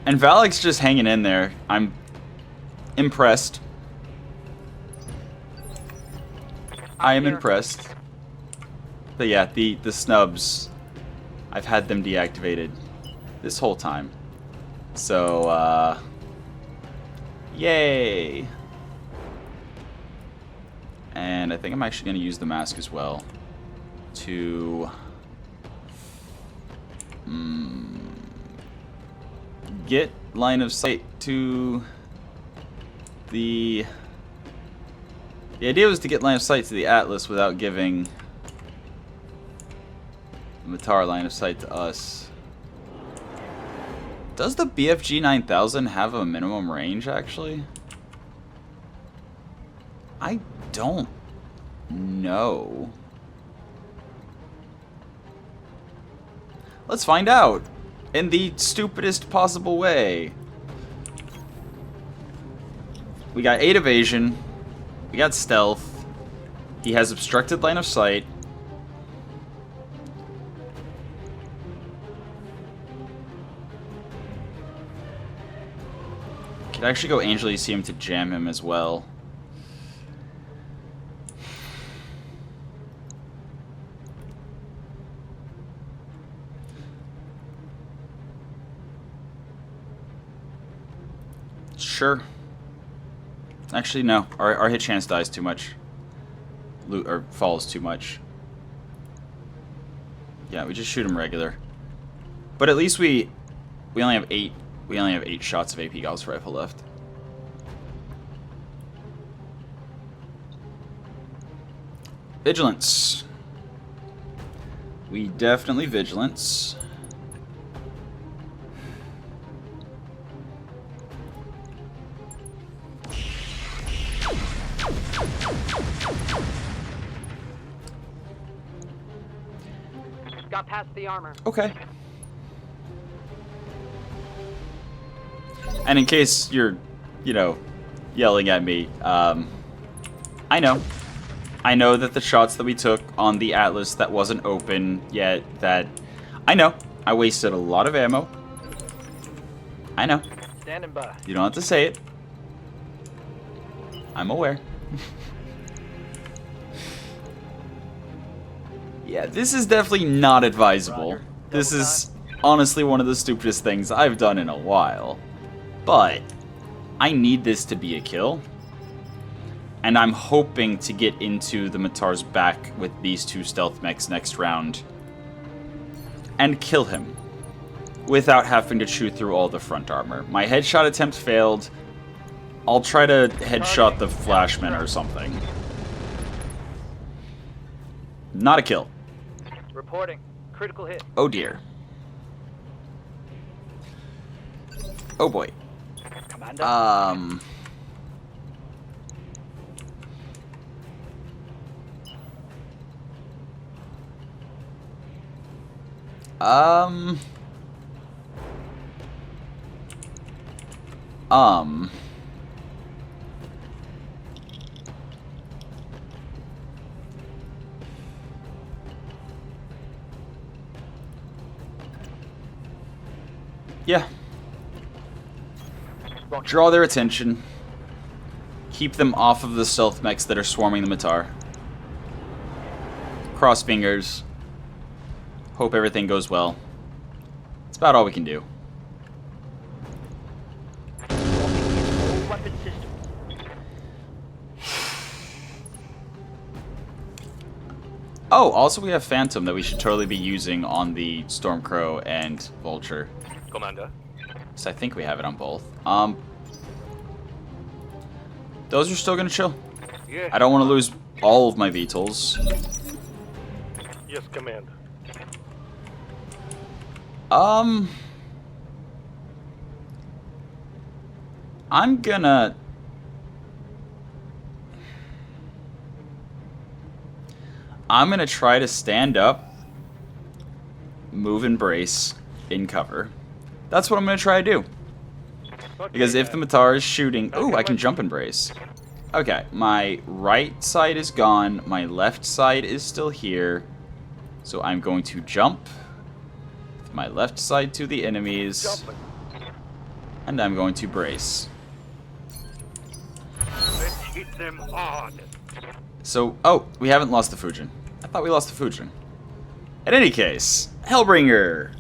And Valak's just hanging in there. I'm impressed. I am impressed. But yeah, the snubs, I've had them deactivated this whole time. So, yay! And I think I'm actually going to use the mask as well to get line of sight to the... The idea was to get line of sight to the Atlas without giving the Matar line of sight to us. Does the BFG 9000 have a minimum range, actually? I don't know. Let's find out in the stupidest possible way. We got 8 evasion. We got stealth. He has obstructed line of sight. Could actually go Angel Elysium to jam him as well. Sure. Actually, no. Our hit chance dies too much. Or falls too much. Yeah, we just shoot him regular. But at least we only have 8. We only have 8 shots of AP Gauss rifle left. Vigilance. We definitely vigilance. Got past the armor. Okay. And in case you're, you know, yelling at me, I know. I know that the shots that we took on the Atlas that wasn't open yet, that... I know. I wasted a lot of ammo. I know. Standing by. You don't have to say it. I'm aware. Yeah, this is definitely not advisable. Roger. This Double is honestly one of the stupidest things I've done in a while. But I need this to be a kill. And I'm hoping to get into the Matar's back with these 2 stealth mechs next round. And kill him. Without having to chew through all the front armor. My headshot attempt failed. I'll try to headshot the flashman or something. Not a kill. Reporting. Critical hit. Oh dear. Oh boy. Commander. Yeah. Draw their attention. Keep them off of the stealth mechs that are swarming the Matar. Cross fingers. Hope everything goes well. That's about all we can do. Weapon system. Oh, also we have Phantom that we should totally be using on the Stormcrow and Vulture. Commander. So I think we have it on both. Those are still gonna chill. Yes. I don't want to lose all of my VTOLs. Yes, Commander. I'm gonna... try to stand up, move and brace in cover. That's what I'm gonna try to do. Because if the Matar is shooting... Ooh, I can jump and brace. Okay, my right side is gone. My left side is still here. So I'm going to jump with my left side to the enemies. Jumping. And I'm going to brace. Let's hit them hard. So, oh, we haven't lost the Fujin. I thought we lost the Fujin. In any case, Hellbringer.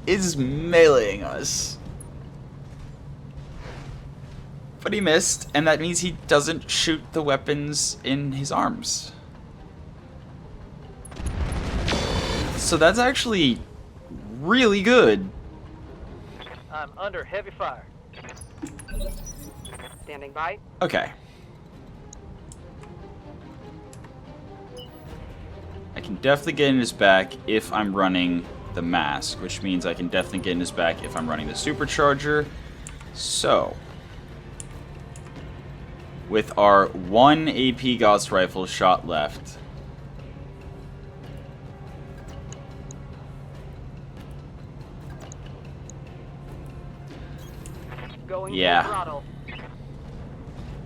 is meleeing us. But he missed, and that means he doesn't shoot the weapons in his arms. So that's actually really good. I'm under heavy fire. Standing by. Okay. I can definitely get in his back if I'm running the mask, which means I can definitely get in his back if I'm running the supercharger. So, with our 1 AP Gauss rifle shot left, Going Yeah. full throttle.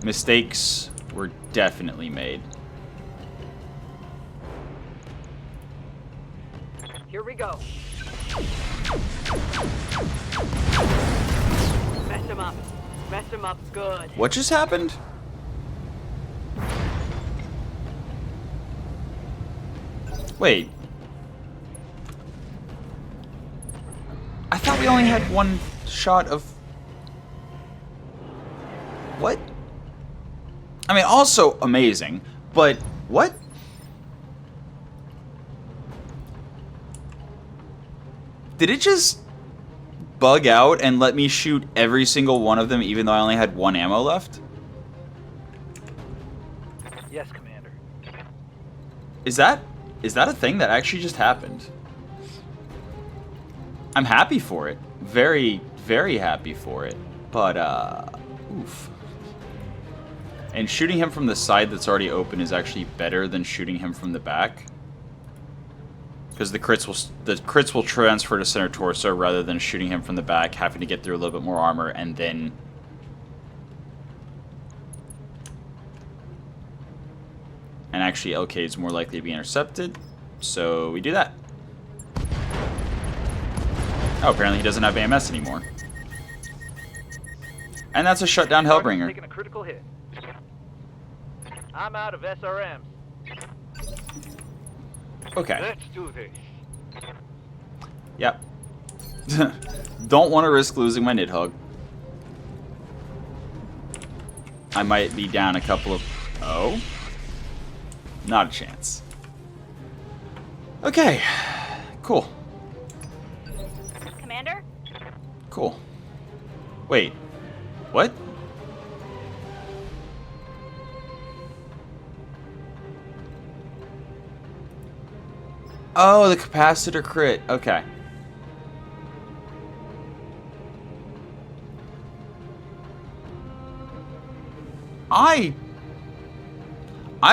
mistakes were definitely made. Here we go. Mess him up. Mess him up good. What just happened? Wait. I thought we only had one shot of... What? I mean, also amazing, but what? Did it just bug out and let me shoot every single one of them even though I only had 1 ammo left? Yes, Commander. Is that a thing that actually just happened? I'm happy for it. Very, very happy for it. But, oof. And shooting him from the side that's already open is actually better than shooting him from the back. Because the crits will transfer to center torso rather than shooting him from the back, having to get through a little bit more armor, and then... And actually, LK is more likely to be intercepted, so we do that. Oh, apparently he doesn't have AMS anymore. And that's a shutdown Hellbringer. Taking a critical hit. I'm out of SRMs. Okay. Let's do this. Yep. Don't want to risk losing my Nidhogg. I might be down a couple of... Oh? Not a chance. Okay. Cool. Commander? Cool. Wait. What? Oh, the capacitor crit. Okay. I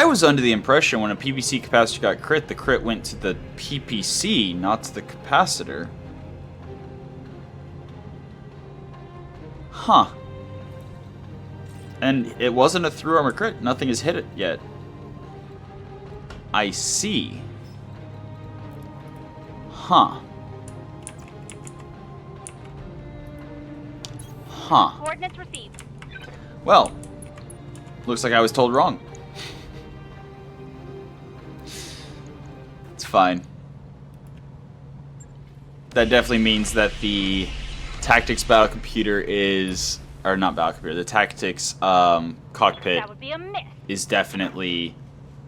was under the impression when a PPC capacitor got crit, the crit went to the PPC, not to the capacitor. Huh. And it wasn't a through armor crit. Nothing has hit it yet. I see. Huh. Huh. Coordinates received. Well, looks like I was told wrong. It's fine. That definitely means that the tactics battle computer is, or not battle computer, the tactics cockpit That would be a miss. is definitely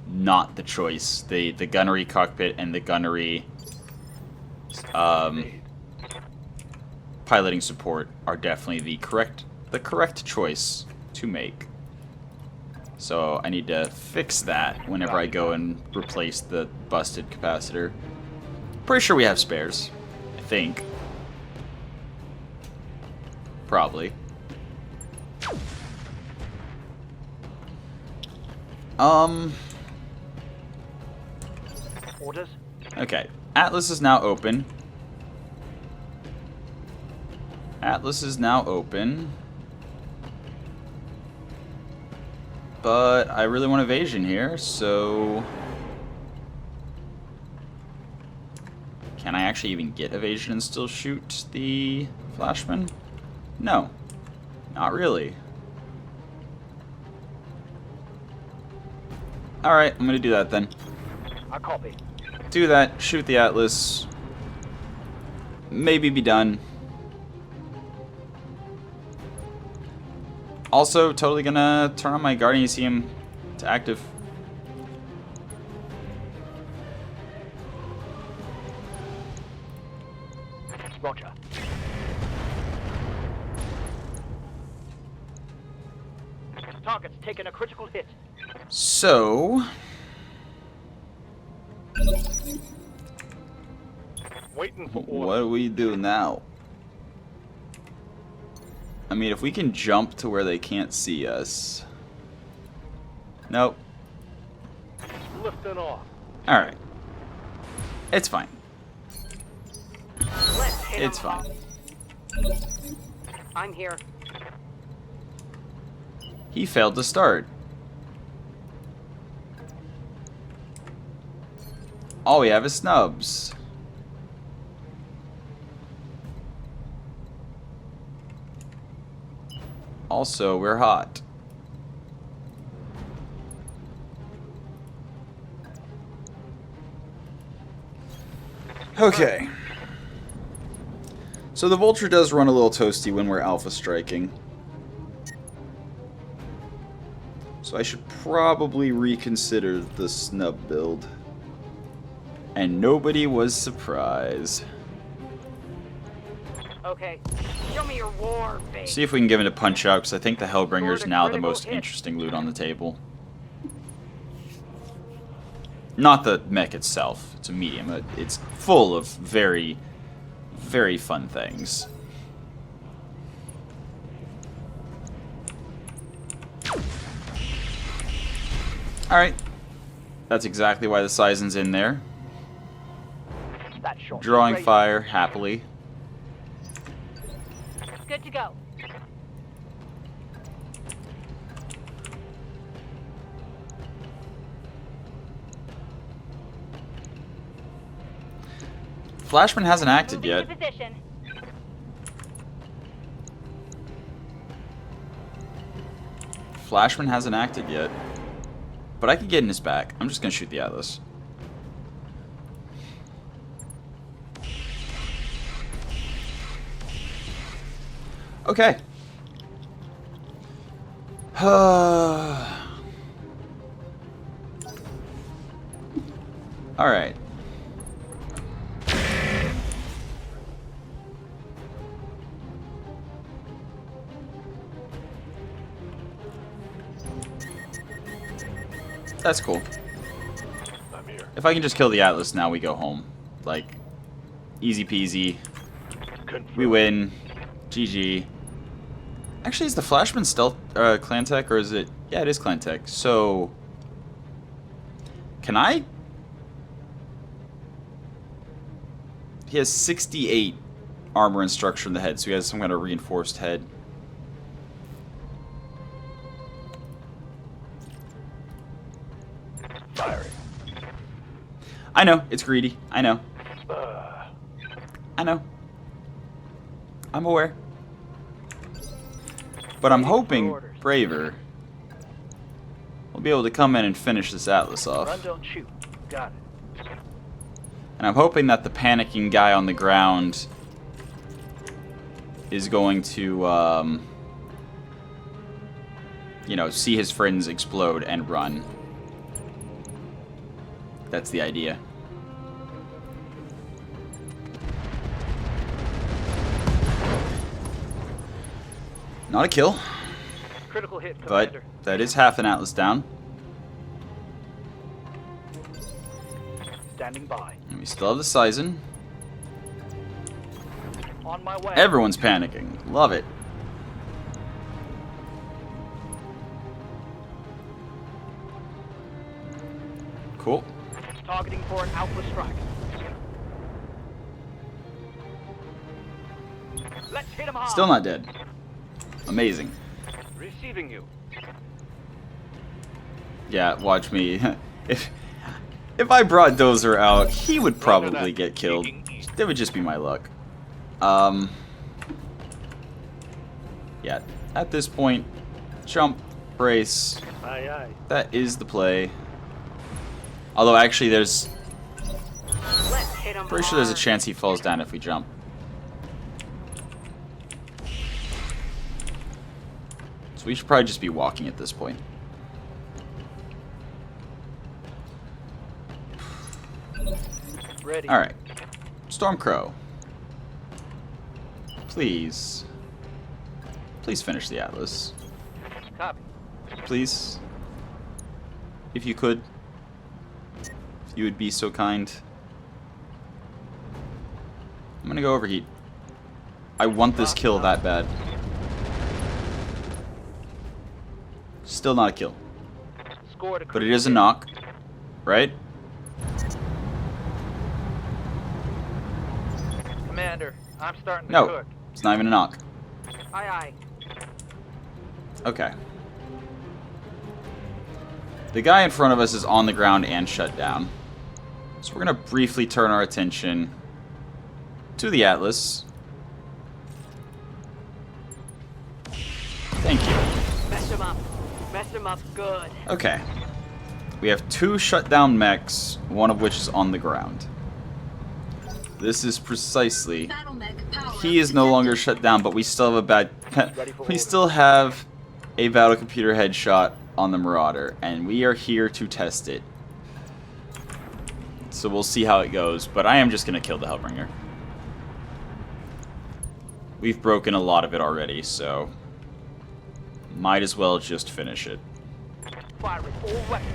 not the choice. The gunnery cockpit and the gunnery piloting support are definitely the correct choice to make. So I need to fix that whenever I go and replace the busted capacitor. Pretty sure we have spares. I think. Probably. Orders? Okay. Atlas is now open. Atlas is now open. But I really want evasion here, so... Can I actually even get evasion and still shoot the flashman? No. Not really. Alright, I'm gonna do that then. I copy. Do that, shoot the Atlas. maybe be done. Also, totally gonna turn on my Guardian ECM to active. Roger. Target's taken a critical hit. So, Waiting for what orders. do we do now? I mean, if we can jump to where they can't see us. Nope. Lifting off. Alright. It's fine. Let's hit 'em It's fine. hard. I'm here. He failed to start. All we have is snubs. Also, we're hot. Okay. So the Vulture does run a little toasty when we're alpha striking. So I should probably reconsider the snub build. And nobody was surprised. Okay. Show me your war face. See if we can give it a punch out, because I think the Hellbringer is now the most interesting loot on the table. Not the mech itself. It's a medium. It's full of very, very fun things. Alright. That's exactly why the Sizen's in there. That shot. Drawing Great. fire, happily. Good to go. Flashman hasn't acted Moving yet. to position. Flashman hasn't acted yet. But I can get in his back. I'm just going to shoot the Atlas. Okay. Alright. That's cool. I'm here. If I can just kill the Atlas now, we go home. Like, easy peasy. Confirm. We win. GG. Actually, is the Flashman stealth clan tech, or is it? Yeah, it is clan tech. So, can I? He has 68 armor and structure in the head, so he has some kind of reinforced head. Firing. I know, it's greedy. I know. I know. I'm aware. But I'm hoping Braver will be able to come in and finish this Atlas off. Run, don't shoot. Got it. And I'm hoping that the panicking guy on the ground is going to, you know, see his friends explode and run. That's the idea. Not a kill, Critical hit, but Commander. that is half an Atlas down. Standing by. And we still have the Sizen. On my way. Everyone's panicking. Love it. Cool. Targeting for an alpha strike. Let's hit him hard. Still not dead. Amazing. Receiving you. Yeah, watch me. If I brought Dozer out, he would probably get killed. That would just be my luck. Yeah, at this point, jump, brace. Aye, aye. That is the play. Although actually there's Let's hit 'em pretty sure there's a hard. chance he falls down if we jump. So we should probably just be walking at this point. Ready. Alright. Stormcrow. Please. Please finish the Atlas. Copy. Please. If you could. If you would be so kind. I'm gonna go overheat. I want this kill that bad. Still not a kill. Scored a But it is a knock. Right? Commander, I'm starting to No. cook. It's not even a knock. Aye, aye. Okay. The guy in front of us is on the ground and shut down. So we're going to briefly turn our attention to the Atlas. Thank you. Mess him up. Mess him up good. Okay. We have 2 shut down mechs, one of which is on the ground. This is precisely... He is no longer shut down, but we still have we still have a battle computer headshot on the Marauder, and we are here to test it. So we'll see how it goes, but I am just going to kill the Harebrained. We've broken a lot of it already, so might as well just finish it. Firing all weapons.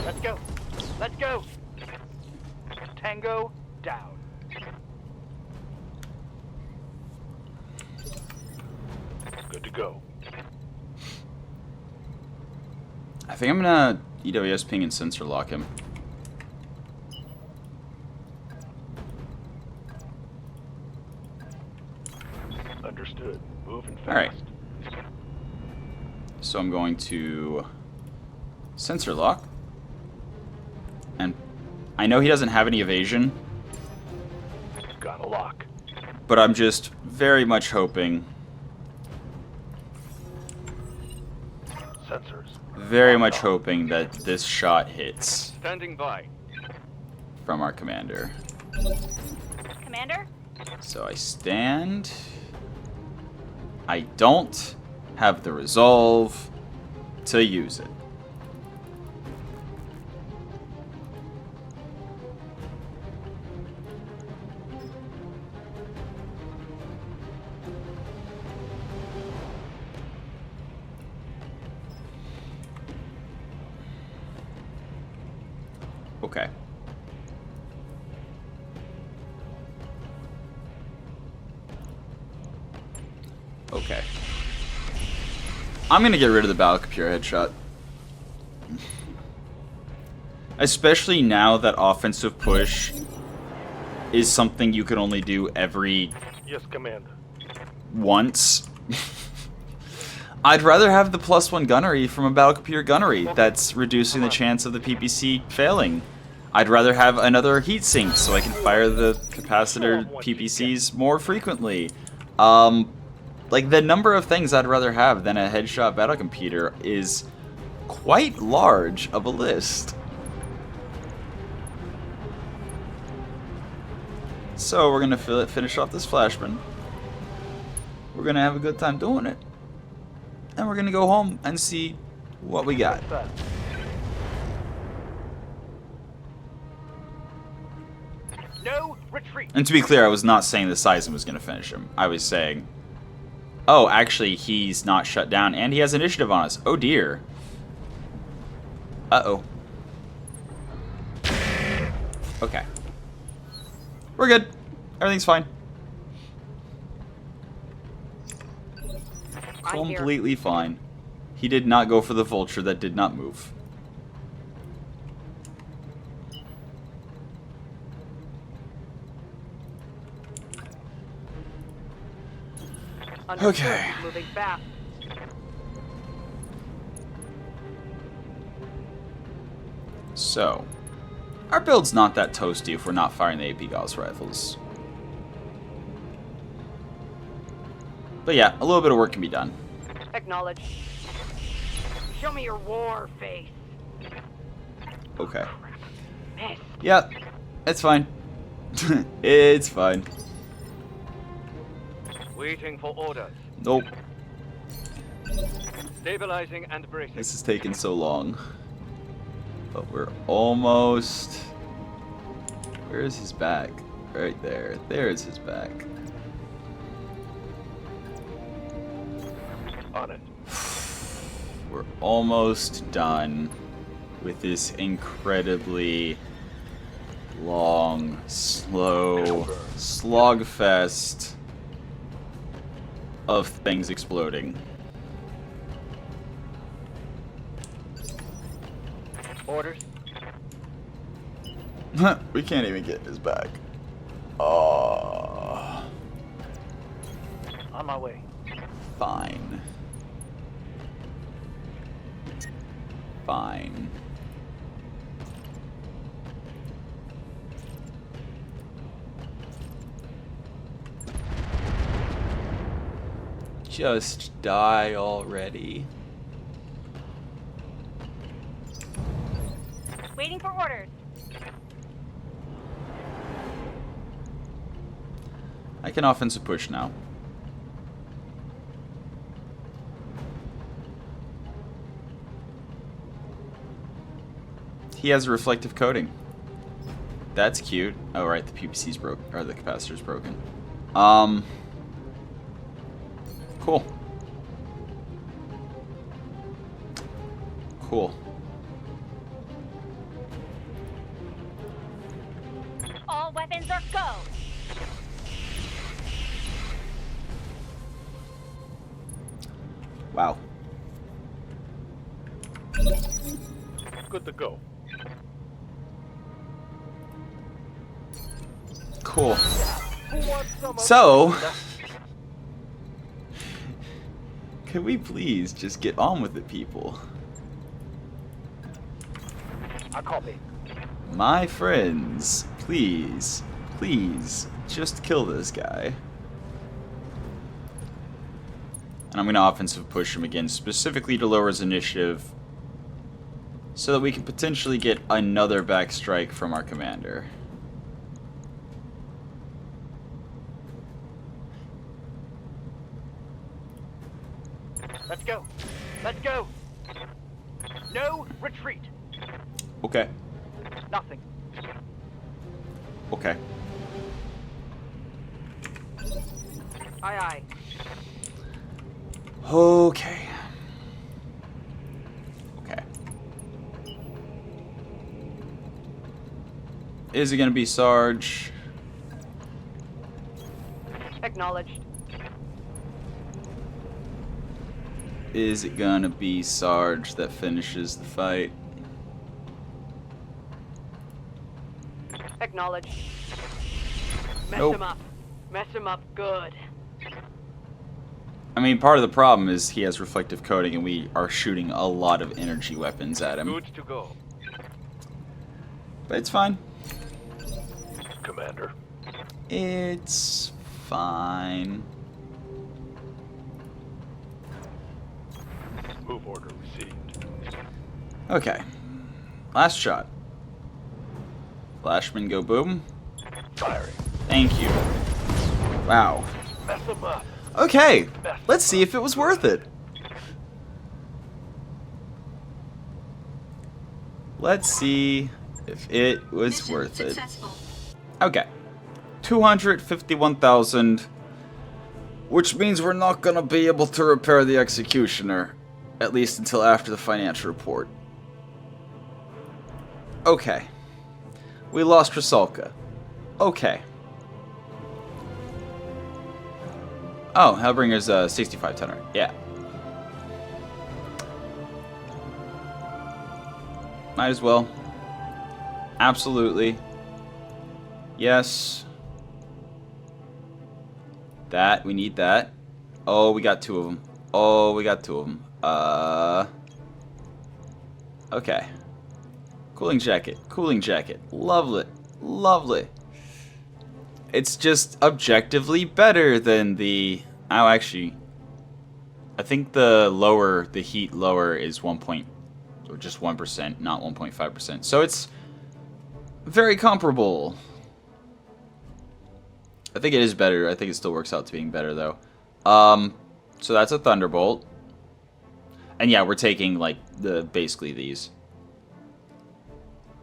Let's go. Let's go. Tango down. Good to go. I think I'm gonna EWS ping and sensor lock him. Understood. Moving fast. Alright. So I'm going to sensor lock. And I know he doesn't have any evasion, Got a lock. but I'm just very much hoping, Sensors. very much hoping that this shot hits Standing by. from our commander. Commander? So I stand. I don't have the resolve to use it. Okay. Okay. I'm gonna get rid of the battle computer headshot. Especially now that offensive push is something you can only do every Yes, Commander. once. I'd rather have the +1 gunnery from a battle computer gunnery that's reducing the chance of the PPC failing. I'd rather have another heatsink so I can fire the capacitor PPCs more frequently. Like, the number of things I'd rather have than a headshot battle computer is quite large of a list. So we're gonna finish off this flashman. We're gonna have a good time doing it. And we're gonna go home and see what we got. No retreat. And to be clear, I was not saying the Sizen was gonna finish him. I was saying, oh, actually, he's not shut down, and he has initiative on us. Oh dear. Uh-oh. Okay. We're good. Everything's fine. I'm here. Completely fine. He did not go for the vulture that did not move. Understood. Okay. Moving fast. So, our build's not that toasty if we're not firing the AP Gauss rifles. But yeah, a little bit of work can be done. Acknowledge. Show me your war face. Okay. Miss. Yep, it's fine. It's fine. Waiting for orders. Nope. Stabilizing and bracing. This is taking so long. But we're almost... Where is his back? Right there. There's his back. On it. We're almost done with this incredibly long, slow slogfest of things exploding. Orders. We can't even get his back. Oh. On my way. Fine. Fine. Just die already. Waiting for orders. I can offensive push now. He has a reflective coating. That's cute. Oh right, the PPC's broke, or the capacitor's broken. Cool. Cool. All weapons are go. Wow. Good to go. Cool. Who wants some of So, that? can we please just get on with it, people? I copy. My friends, please, please, just kill this guy. And I'm going to offensive push him again, specifically to lower his initiative, so that we can potentially get another back strike from our commander. Let's go. Let's go. No retreat. Okay. Nothing. Okay. Aye, aye. Okay. Okay. Is it going to be Sarge? Acknowledged. Is it going to be Sarge that finishes the fight? Acknowledged. Mess Nope. him up. Mess him up good. I mean, part of the problem is he has reflective coating and we are shooting a lot of energy weapons at him. Good to go. But it's fine. Commander. It's fine. Move order received. Okay. Last shot. Flashman go boom. Firing. Thank you. Wow. Mess them up. Okay. Let's see if it was worth it. Let's see if it was worth it. Okay. 251,000. Which means we're not going to be able to repair the Executioner. At least until after the financial report. Okay. We lost Rusalka. Okay. Oh, Hellbringer's a 65 tonner. Yeah. Might as well. Absolutely. Yes. That. We need that. Oh, we got two of them. Oh, we got two of them. Okay. Cooling jacket. Cooling jacket. Lovely. Lovely. It's just objectively better than the... Oh, actually... I think the heat lower is 1 point... Or just 1%, not 1.5%. So it's very comparable. I think it is better. I think it still works out to being better, though. So that's a Thunderbolt. And yeah, we're taking, like, basically these.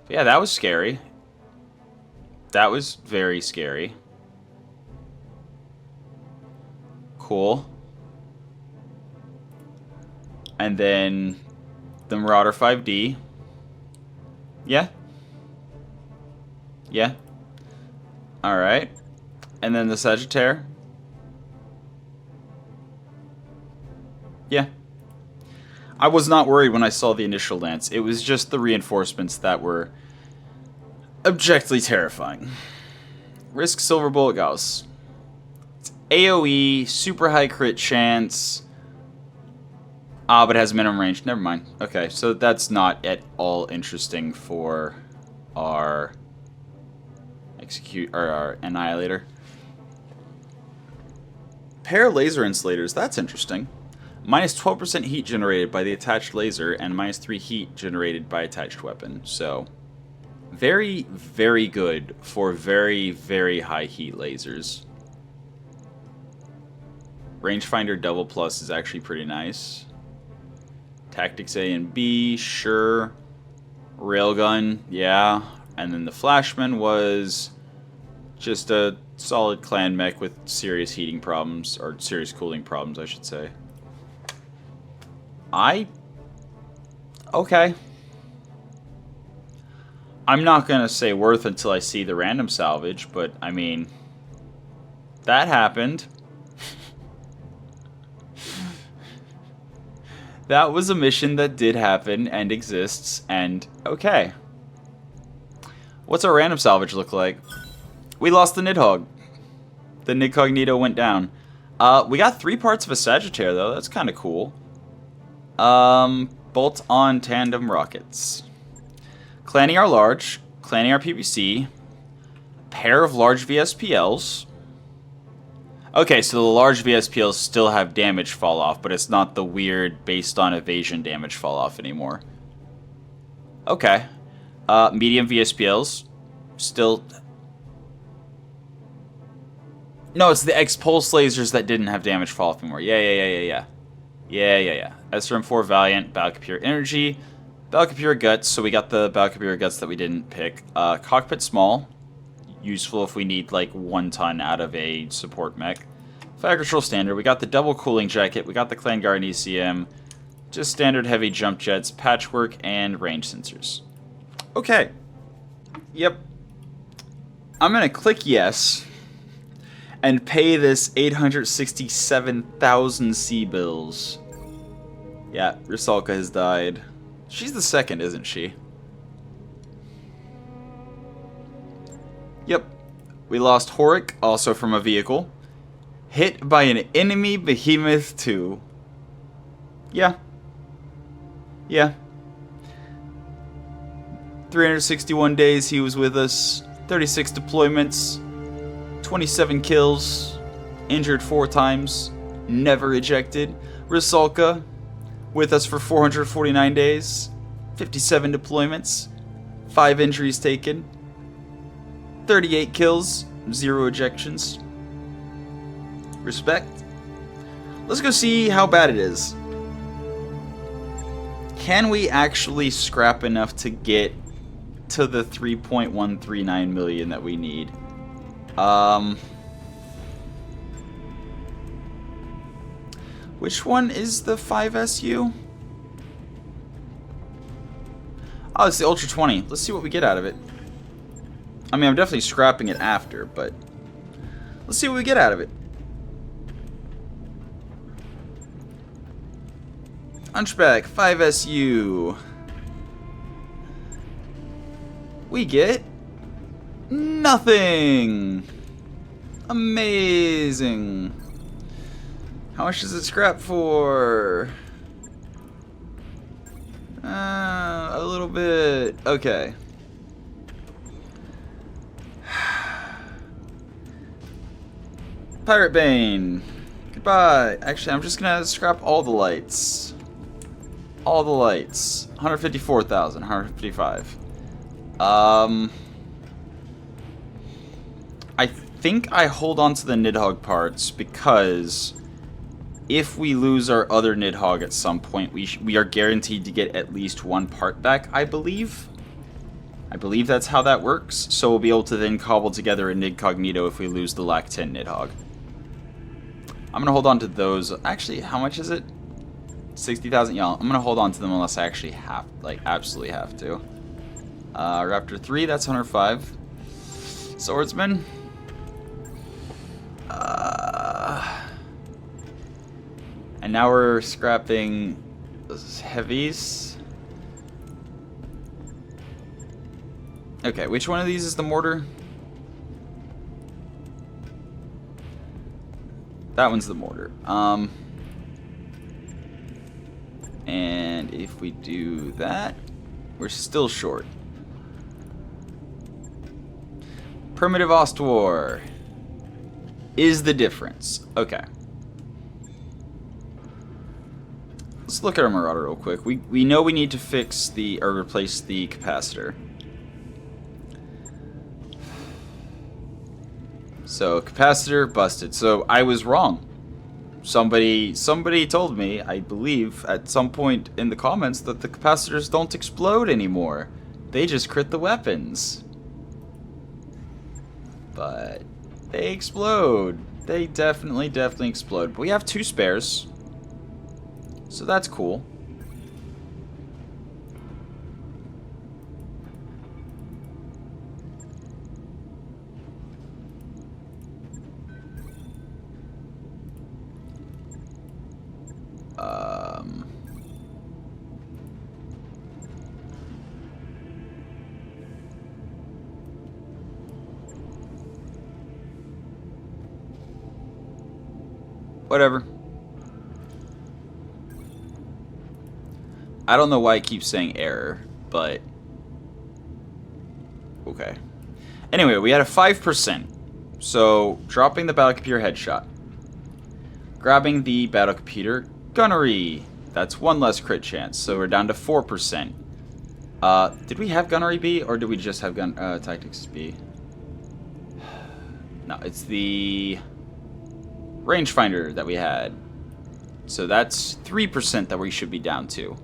But yeah, that was scary. That was very scary. Cool. And then the Marauder 5D. Yeah. Yeah. Alright. And then the Sagittaire. Yeah. I was not worried when I saw the initial lance. It was just the reinforcements that were objectively terrifying. Risk Silver Bullet Gauss. It's AoE, super high crit chance. Ah, but it has minimum range. Never mind. Okay, so that's not at all interesting for our our Annihilator. Pair laser insulators. That's interesting. Minus 12% heat generated by the attached laser, and minus 3 heat generated by attached weapon. So, very, very good for very, very high heat lasers. Rangefinder double plus is actually pretty nice. Tactics A and B, sure. Railgun, yeah. And then the Flashman was just a solid clan mech with serious heating problems, or serious cooling problems, I should say. Okay. I'm not gonna say worth until I see the random salvage, but I mean, that happened. That was a mission that did happen and exists, and okay. What's our random salvage look like? We lost the Nidhogg. The Nidcognito went down. We got 3 parts of a Sagittaire, though. That's kind of cool. Bolt-on tandem rockets. Clanning our large. Clanning our PVC. Pair of large VSPLs. Okay, so the large VSPLs still have damage fall off, but it's not the weird based on evasion damage fall off anymore. Okay. Medium VSPLs. Still... No, it's the X-Pulse lasers that didn't have damage fall off anymore. Yeah. SRM4 Valiant, Battlecapure Energy, Battlecapure Guts, so we got the Battlecapure Guts that we didn't pick. Cockpit Small, useful if we need like 1 ton out of a support mech. Fire Control Standard, we got the double cooling jacket, we got the Clan Guard ECM, just standard heavy jump jets, patchwork, and range sensors. Okay. Yep. I'm gonna click yes and pay this 867,000 C-bills. Yeah, Rusalka has died. She's the second, isn't she? Yep. We lost Horik, also from a vehicle. Hit by an enemy Behemoth 2. Yeah. 361 days he was with us. 36 deployments. 27 kills. Injured 4 times. Never ejected. Rusalka, with us for 449 days. 57 deployments. 5 injuries taken. 38 kills. 0 ejections. Respect. Let's go see how bad it is. Can we actually scrap enough to get to the 3.139 million that we need? Which one is the 5SU? Oh, it's the Ultra 20. Let's see what we get out of it. I mean, I'm definitely scrapping it after, but let's see what we get out of it. Hunchback, 5SU. We get nothing. Amazing. How much does it scrap for? A little bit. Okay. Pirate Bane. Goodbye. Actually, I'm just gonna scrap all the lights. All the lights. 154,000. 155. I think I hold on to the Nidhogg parts because if we lose our other Nidhogg at some point, we are guaranteed to get at least one part back, I believe. I believe that's how that works. So we'll be able to then cobble together a Nidcognito if we lose the Lac 10 Nidhogg. I'm going to hold on to those. Actually, how much is it? 60,000? Yeah, I'm going to hold on to them unless I actually have, like, absolutely have to. Raptor 3, that's 105. Swordsman. And now we're scrapping heavies. Okay, which one of these is the mortar? That one's the mortar. And if we do that, we're still short. Primitive Ostwar is the difference. Okay. Let's look at our Marauder real quick. We know we need to fix the, or replace the capacitor. So, capacitor busted. So, I was wrong. Somebody told me, I believe, at some point in the comments, that the capacitors don't explode anymore. They just crit the weapons. But they explode. They definitely explode. But we have 2 spares. So that's cool. Whatever. I don't know why I keep saying error, but okay. Anyway, we had a 5%. So, dropping the battle computer headshot. Grabbing the battle computer gunnery. That's 1 less crit chance, so we're down to 4%. Did we have gunnery B, or did we just have tactics B? No, it's the rangefinder that we had. So that's 3% that we should be down to.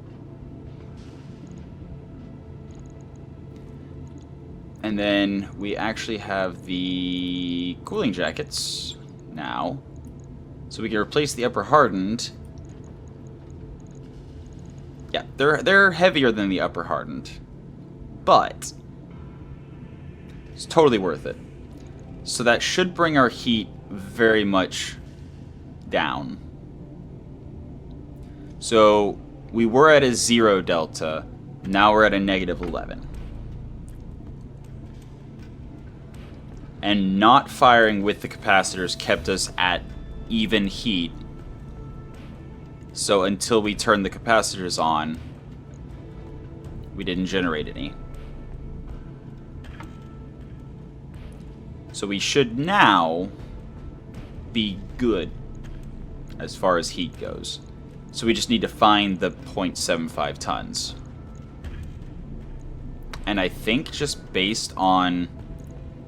And then we actually have the cooling jackets now. So we can replace the upper hardened. Yeah, they're heavier than the upper hardened. But it's totally worth it. So that should bring our heat very much down. So we were at a 0 delta. Now we're at a -11. And not firing with the capacitors kept us at even heat. So until we turned the capacitors on, we didn't generate any. So we should now be good as far as heat goes. So we just need to find the 0.75 tons. And I think just based on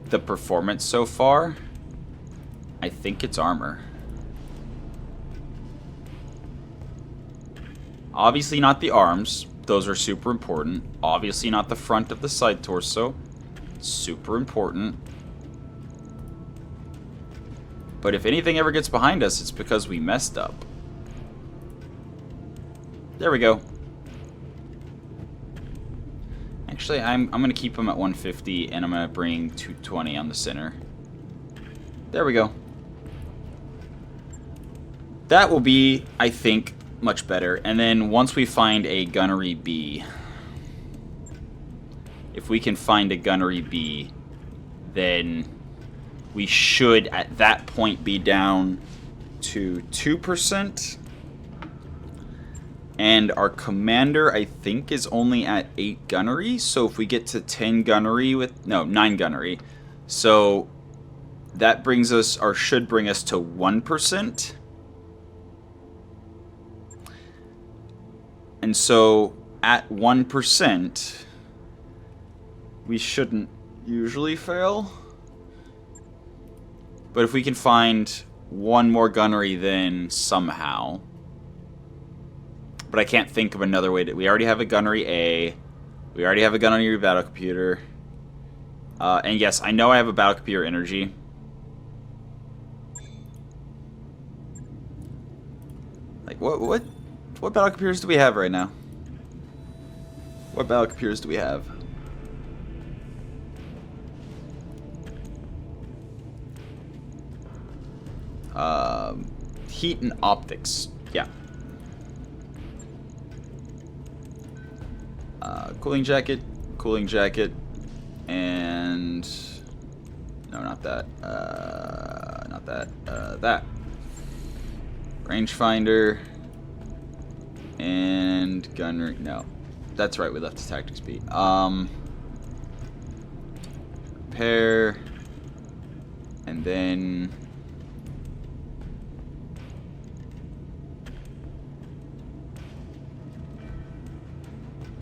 the performance so far, I think it's armor. Obviously not the arms. Those are super important. Obviously not the front of the side torso. Super important. But if anything ever gets behind us, it's because we messed up. There we go. Actually, I'm going to keep them at 150, and I'm going to bring 220 on the center. There we go. That will be, I think, much better. And then once we find a gunnery B, if we can find a gunnery B, then we should at that point be down to 2%. And our commander, I think, is only at 8 gunnery. So if we get to 10 gunnery with... No, 9 gunnery. So that brings us, or should bring us to 1%. And so at 1%, we shouldn't usually fail. But if we can find one more gunnery then somehow. But I can't think of another way to... We already have a gunnery A. We already have a gunnery battle computer. And yes, I know I have a battle computer energy. Like, what battle computers do we have right now? What battle computers do we have? Heat and optics. Yeah. Cooling jacket, and no, not that. Not that. That. Rangefinder and gunnery. No, that's right. We left the tactics beat. Repair, and then.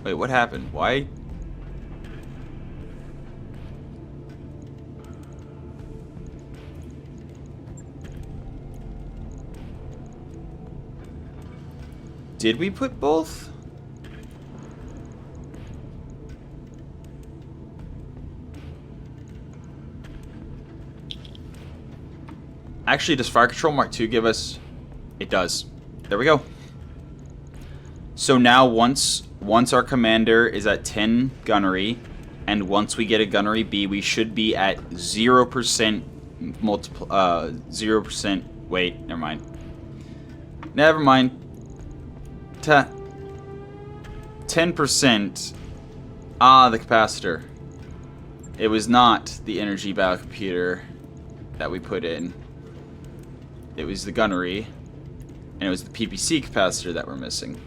Wait, what happened? Why? Did we put both? Actually, does Fire Control Mark II give us... It does. There we go. So now once our commander is at 10 gunnery, and once we get a gunnery B, we should be at 0% 0%. Wait, never mind. Never mind. 10%. Ah, the capacitor. It was not the energy battle computer that we put in. It was the gunnery, and it was the PPC capacitor that we're missing.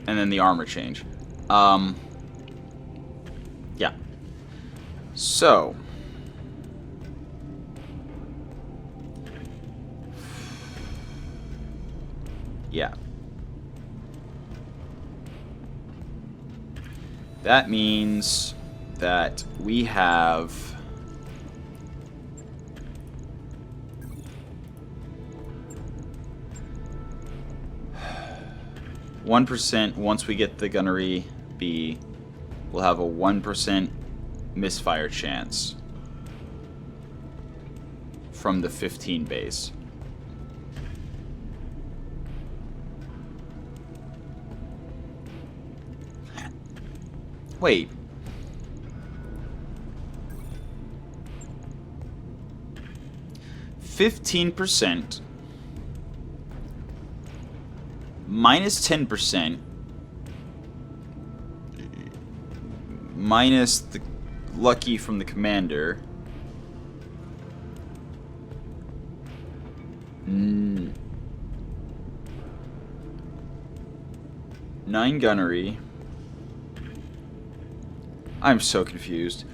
And then the armor change. Yeah. So. Yeah. That means that we have 1% once we get the gunnery B. We'll have a 1% misfire chance from the 15 base. Wait. %, minus 10%, minus the lucky from the commander. 9 gunnery. I'm so confused.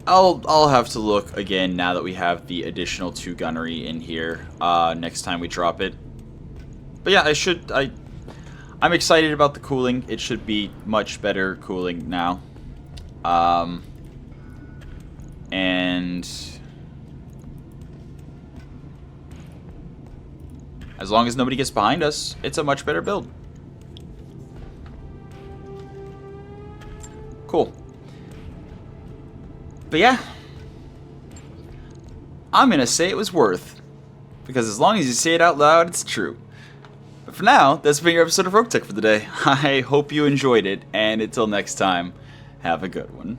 I'll have to look again now that we have the additional 2 gunnery in here next time we drop it. But yeah, I'm excited about the cooling. It should be much better cooling now. And as long as nobody gets behind us, it's a much better build. Cool. But yeah, I'm going to say it was worth, because as long as you say it out loud, it's true. But for now, that's been your episode of Roguetech for the day. I hope you enjoyed it, and until next time, have a good one.